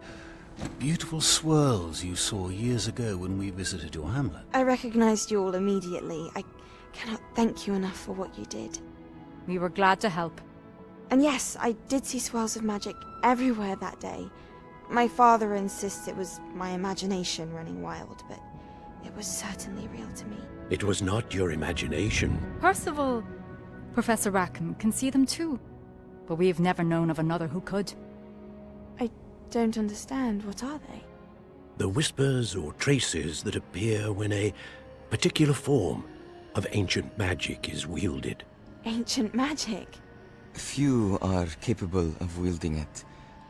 beautiful swirls you saw years ago when we visited your hamlet. I recognized you all immediately. I cannot thank you enough for what you did. We were glad to help. And yes, I did see swirls of magic everywhere that day. My father insists it was my imagination running wild, but it was certainly real to me. It was not your imagination. Percival, Professor Rackham can see them too. But we've never known of another who could. I don't understand. What are they? The whispers or traces that appear when a particular form of ancient magic is wielded. Ancient magic? Few are capable of wielding it.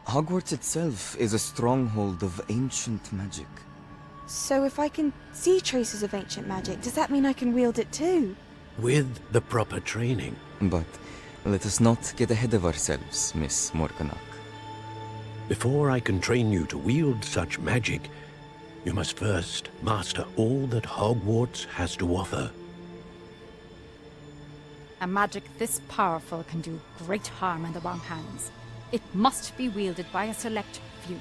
Hogwarts itself is a stronghold of ancient magic. So if I can see traces of ancient magic, does that mean I can wield it too? With the proper training. But let us not get ahead of ourselves, Miss Morganach. Before I can train you to wield such magic, you must first master all that Hogwarts has to offer. A magic this powerful can do great harm in the wrong hands. It must be wielded by a select few.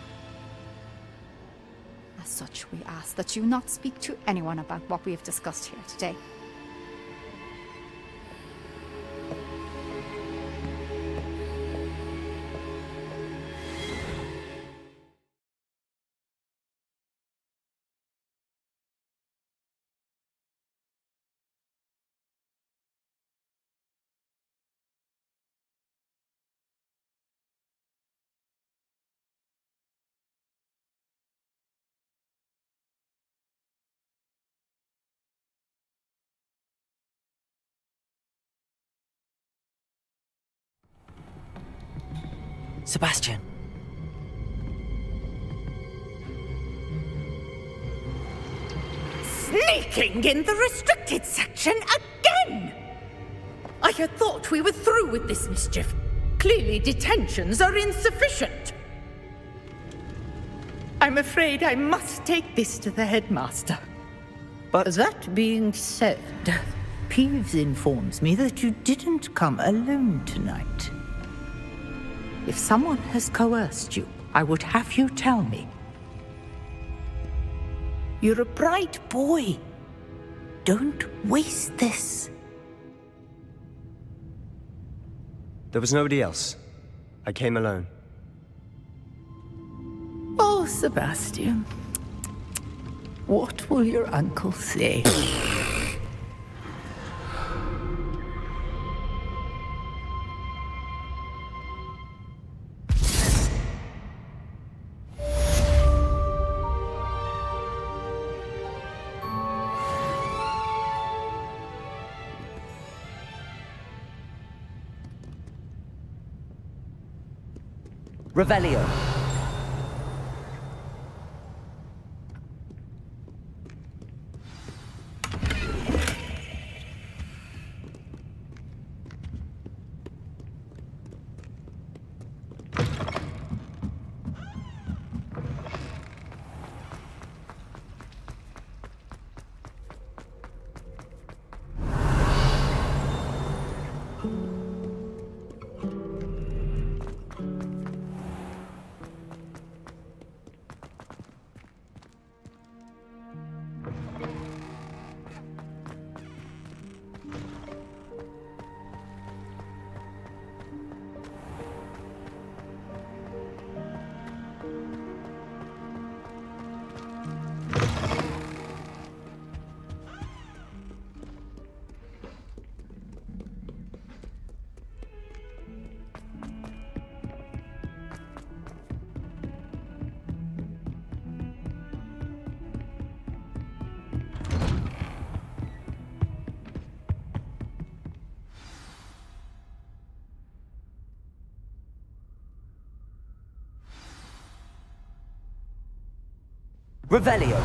As such, we ask that you not speak to anyone about what we have discussed here today. Sebastian. Skulking in the restricted section again! I had thought we were through with this mischief. Clearly detentions are insufficient. I'm afraid I must take this to the headmaster. But that being said, Peeves informs me that you didn't come alone tonight. If someone has coerced you, I would have you tell me. You're a bright boy. Don't waste this. there was nobody else. I came alone. Oh, Sebastian. What will your uncle say? Revelio. Revelio.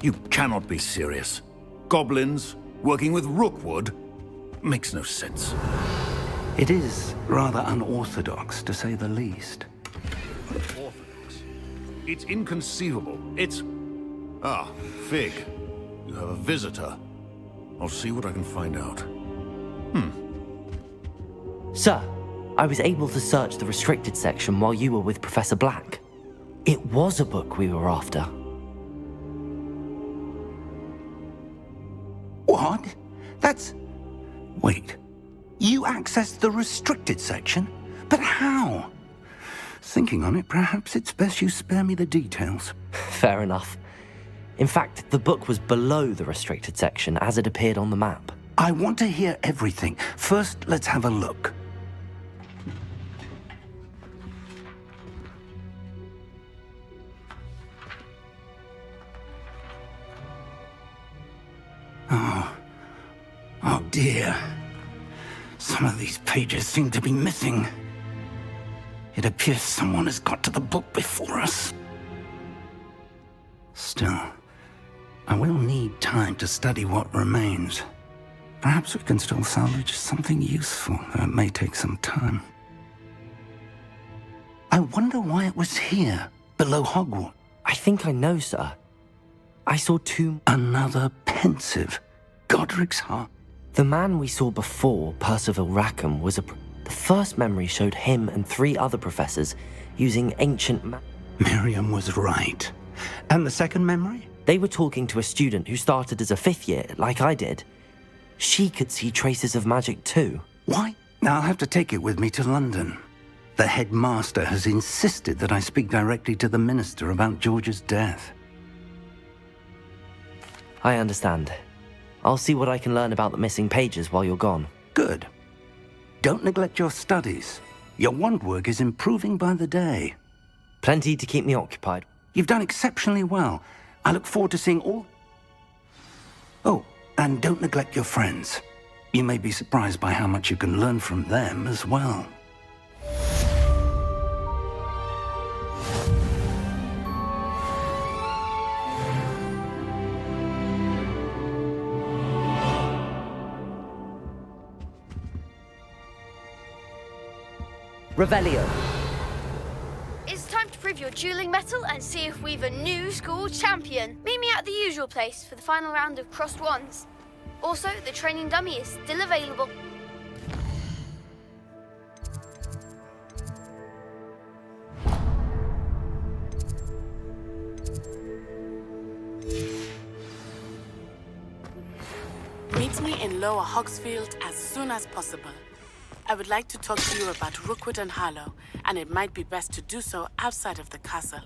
You cannot be serious. Goblins working with Rookwood makes no sense. It is rather unorthodox, to say the least. Orthodox. It's inconceivable. It's... Ah, Fig. You have a visitor. I'll see what I can find out. Sir, I was able to search the restricted section while you were with Professor Black. It was a book we were after. What? That's... Wait. You accessed the restricted section? But how? Thinking on it, perhaps it's best you spare me the details. Fair enough. In fact, the book was below the restricted section as it appeared on the map. I want to hear everything. First, let's have a look. Oh dear. Some of these pages seem to be missing. It appears someone has got to the book before us. Still, I will need time to study what remains. Perhaps we can still salvage something useful, though it may take some time. I wonder why it was here, below Hogwarts. I think I know, sir. I saw two... Another pensive. Godric's heart. The man we saw before, Percival Rackham, was a... The first memory showed him and 3 other professors using ancient... Miriam was right. And the second memory? They were talking to a student who started as a 5th year, like I did. She could see traces of magic too. Why? Now I'll have to take it with me to London. The headmaster has insisted that I speak directly to the minister about George's death. I understand. I'll see what I can learn about the missing pages while you're gone. Good. Don't neglect your studies. Your wand work is improving by the day. Plenty to keep me occupied. You've done exceptionally well. I look forward to seeing all... Oh, and don't neglect your friends. You may be surprised by how much you can learn from them as well. Revelio. It's time to prove your dueling mettle and see if we've a new school champion. Meet me at the usual place for the final round of crossed wands. Also, the training dummy is still available. Meet me in Lower Hogsfield as soon as possible. I would like to talk to you about Rookwood and Harlow, and it might be best to do so outside of the castle.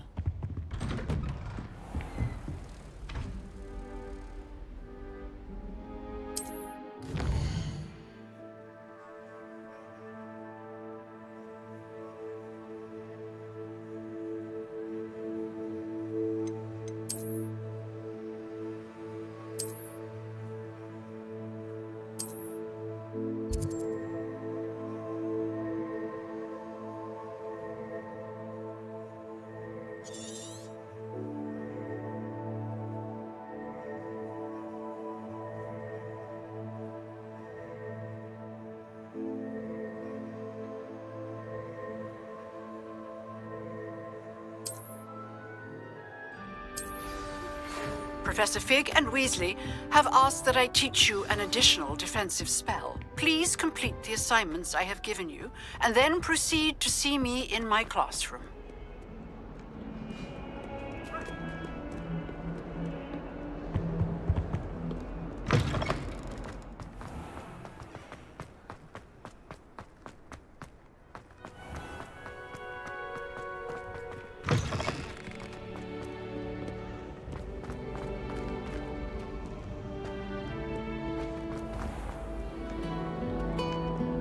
Professor Fig and Weasley have asked that I teach you an additional defensive spell. Please complete the assignments I have given you, and then proceed to see me in my classroom.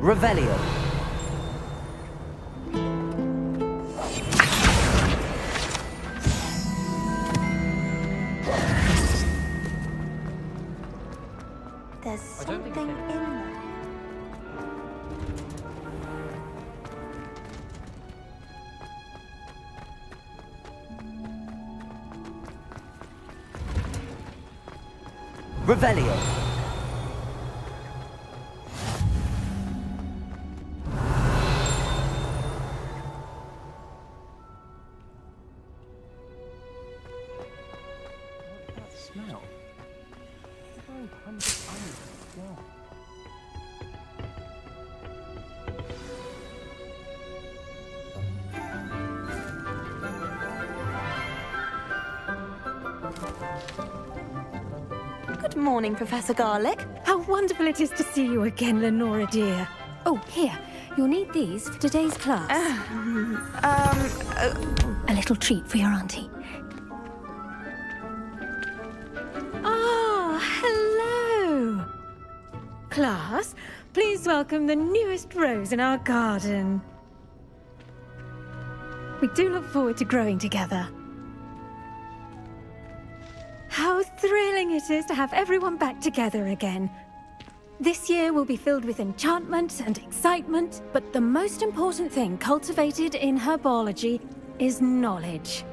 Revelio. There's something in there. Revelio. Smell. Good morning, Professor Garlick. How wonderful it is to see you again, Lenora dear. Oh, here. You'll need these for today's class. A little treat for your auntie. Ah, hello. Class, please welcome the newest rose in our garden. We do look forward to growing together. How thrilling it is to have everyone back together again. This year will be filled with enchantment and excitement, but the most important thing cultivated in herbology is knowledge.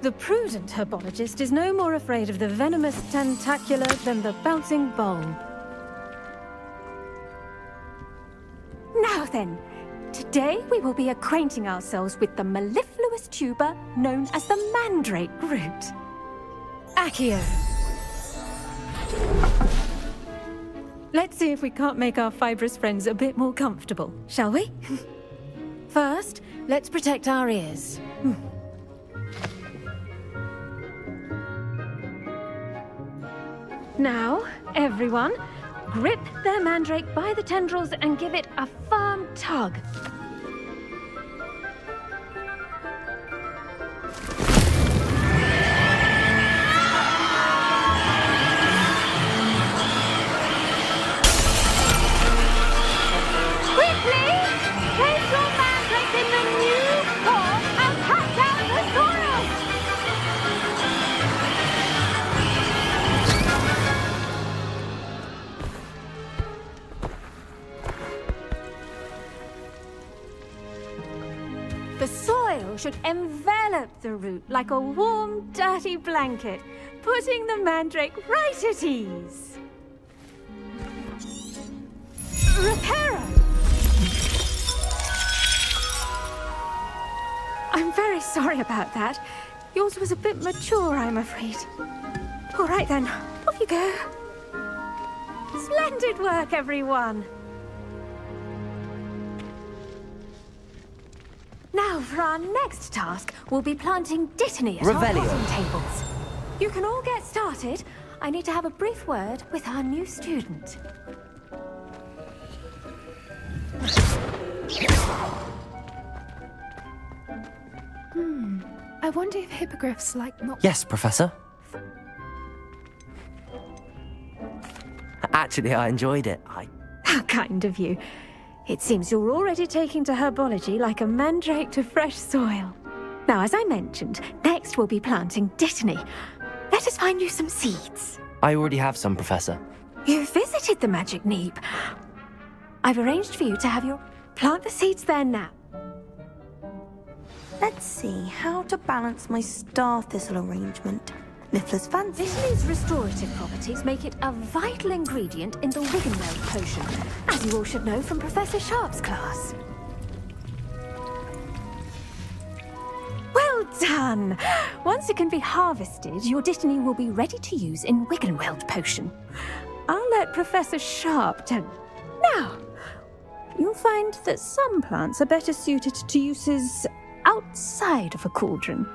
The prudent herbologist is no more afraid of the venomous tentacula than the bouncing bulb. Now then, today we will be acquainting ourselves with the mellifluous tuber known as the mandrake root. Accio. Let's see if we can't make our fibrous friends a bit more comfortable, shall we? First, let's protect our ears. Now, everyone, grip their mandrake by the tendrils and give it a firm tug. The soil should envelop the root like a warm, dirty blanket, putting the mandrake right at ease. Reparo! sorry about that. Yours was a bit mature, I'm afraid. All right then, off you go. Splendid work, everyone. Now, for our next task, we'll be planting Dittany at our Revelio. potting tables. You can all get started. I need to have a brief word with our new student. I wonder if hippogriffs like not. Yes, Professor. Actually, I enjoyed it. How kind of you. It seems you're already taking to herbology like a mandrake to fresh soil. Now, as I mentioned, next we'll be planting Dittany. Let us find you some seeds. I already have some, Professor. You visited the Magic Neep. I've arranged for you to have your... Plant the seeds there now. Let's see how to balance my star thistle arrangement. Niffler's fancy. Dittany's restorative properties make it a vital ingredient in the Wiggenweld potion, as you all should know from Professor Sharp's class. Well done! Once it can be harvested, your Dittany will be ready to use in Wiggenweld potion. I'll let Professor Sharp tell. Now, you'll find that some plants are better suited to uses outside of a cauldron.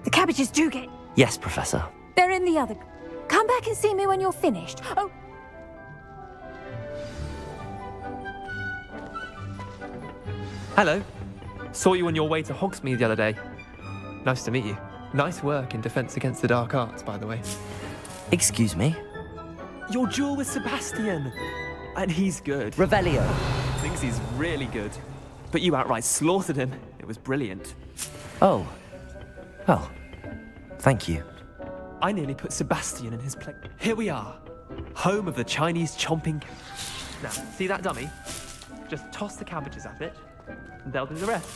The cabbages do get... Yes, Professor. They're in the other... Come back and see me when you're finished. Oh... Hello. Saw you on your way to Hogsmeade the other day. Nice to meet you. Nice work in Defense Against the Dark Arts, by the way. Excuse me? Your duel with Sebastian. And he's good. Revelio. Thinks he's really good. But you outright slaughtered him. It was brilliant. Oh. Well, thank you. I nearly put Sebastian in his place. Here we are. Home of the Chinese chomping... Now, see that dummy? Just toss the cabbages at it, and they'll do the rest.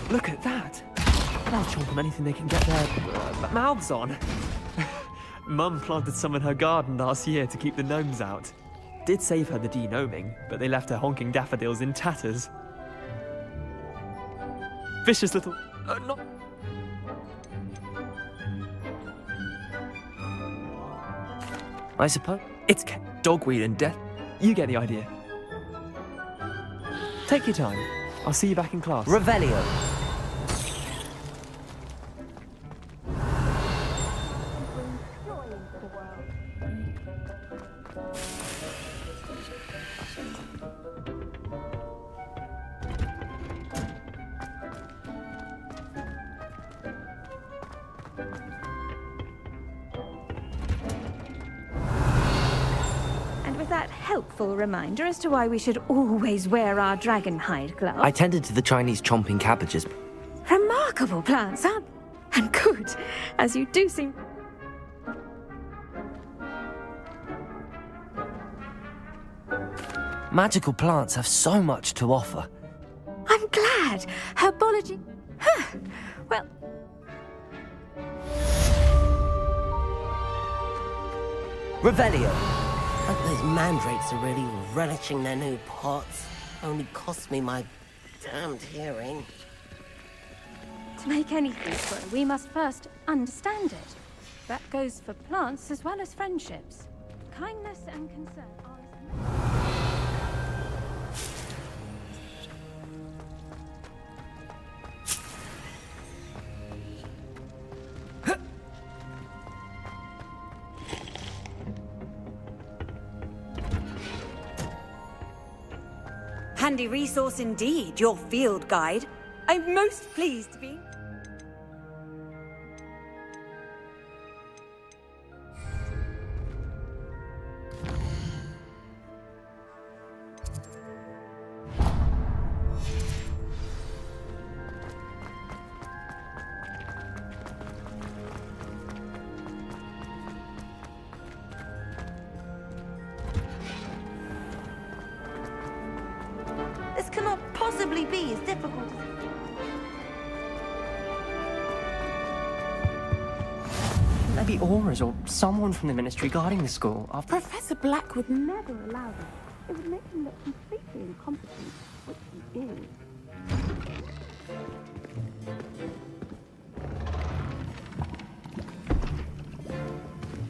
Look at that! They'll chomp on anything they can get their mouths on. Mum planted some in her garden last year to keep the gnomes out. Did save her the de-gnoming, but they left her honking daffodils in tatters. Vicious little... not... I suppose. It's dogweed and death. You get the idea. Take your time. I'll see you back in class. Revelio. Helpful reminder as to why we should always wear our dragon hide gloves. I tended to the Chinese chomping cabbages. Remarkable plants, aren't they? And good, as you do seem... Magical plants have so much to offer. I'm glad. Herbology... Huh. Well... Revelio. But those mandrakes are really relishing their new pots. Only cost me my damned hearing. To make anything grow, we must first understand it. That goes for plants as well as friendships. Kindness and concern are handy resource indeed, your field guide. I'm most pleased to be... This cannot possibly be as difficult as... Maybe Auras or someone from the Ministry guarding the school. Professor Black would never allow this. It would make him look completely incompetent, which he is.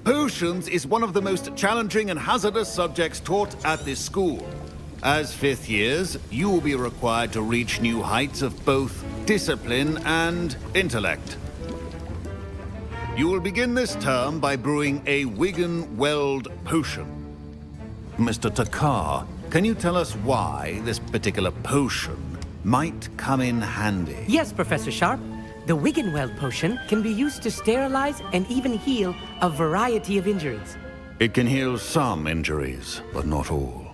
Potions is one of the most challenging and hazardous subjects taught at this school. As fifth years, you will be required to reach new heights of both discipline and intellect. You will begin this term by brewing a Wiggen-Weld potion. Mr. Takar, can you tell us why this particular potion might come in handy? Yes, Professor Sharp. The Wiggen-Weld potion can be used to sterilize and even heal a variety of injuries. It can heal some injuries, but not all.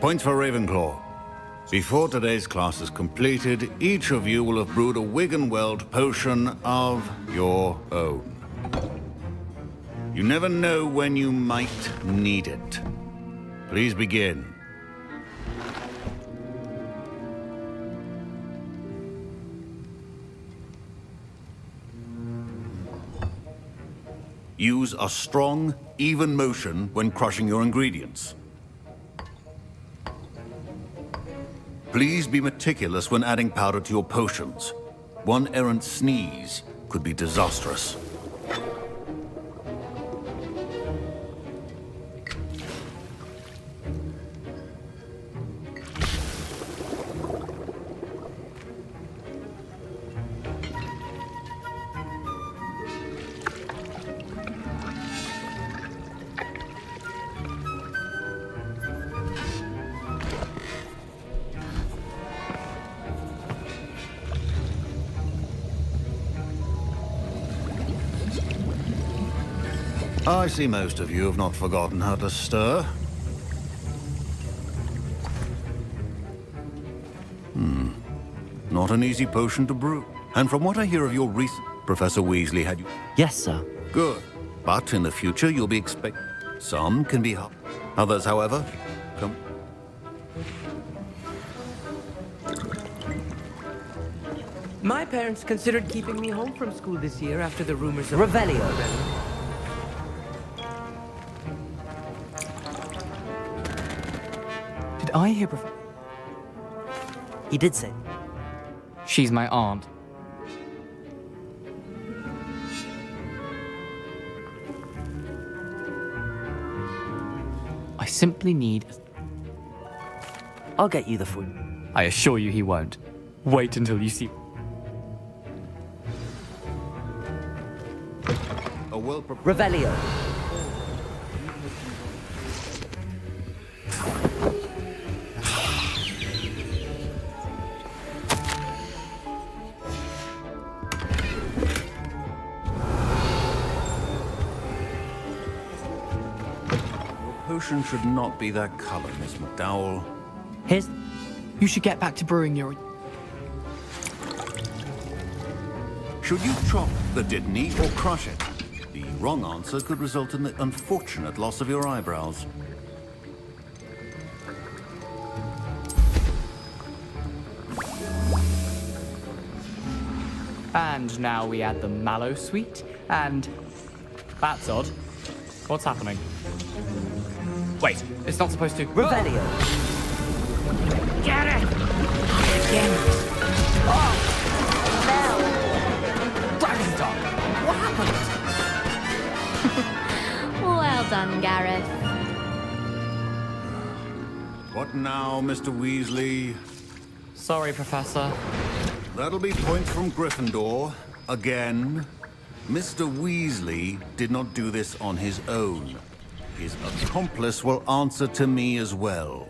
Points for Ravenclaw. Before today's class is completed, each of you will have brewed a Wiggen-Weld potion of your own. You never know when you might need it. Please begin. Use a strong, even motion when crushing your ingredients. Please be meticulous when adding powder to your potions. One errant sneeze could be disastrous. I see most of you have not forgotten how to stir. Not an easy potion to brew. And from what I hear of your recent... Professor Weasley had you... Yes, sir. Good. But in the future, you'll be expected... Some can be hard. Others, however, come... My parents considered keeping me home from school this year after the rumors of... Revelio. Did I hear He did say. She's my aunt. I simply need... I'll get you the food. I assure you he won't. Wait until you see... A well... Revelio. Potion should not be that color, Miss McDowell. Here's... You should get back to brewing your... Should you chop the Didney or crush it? The wrong answer could result in the unfortunate loss of your eyebrows. And now we add the mallow sweet, and... That's odd. What's happening? Wait, it's not supposed to... Revelio. Get it! Again. Oh! Dragon's Dog! What happened? Well done, Gareth. What now, Mr. Weasley? Sorry, Professor. That'll be points from Gryffindor. Again. Mr. Weasley did not do this on his own. His accomplice will answer to me as well.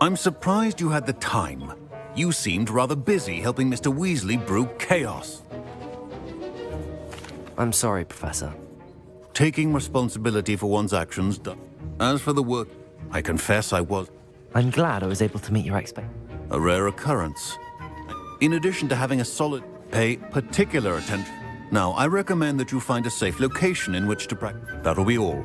I'm surprised you had the time. You seemed rather busy helping Mr. Weasley brew chaos. I'm sorry, Professor. Taking responsibility for one's actions. As for the work, I confess I was... I'm glad I was able to meet your expectations. A rare occurrence. In addition to having a solid... Pay particular attention. Now, I recommend that you find a safe location in which to practice. That'll be all.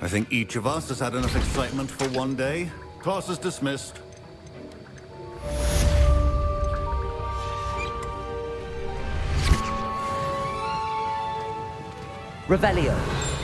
I think each of us has had enough excitement for one day. Class is dismissed. Revelio.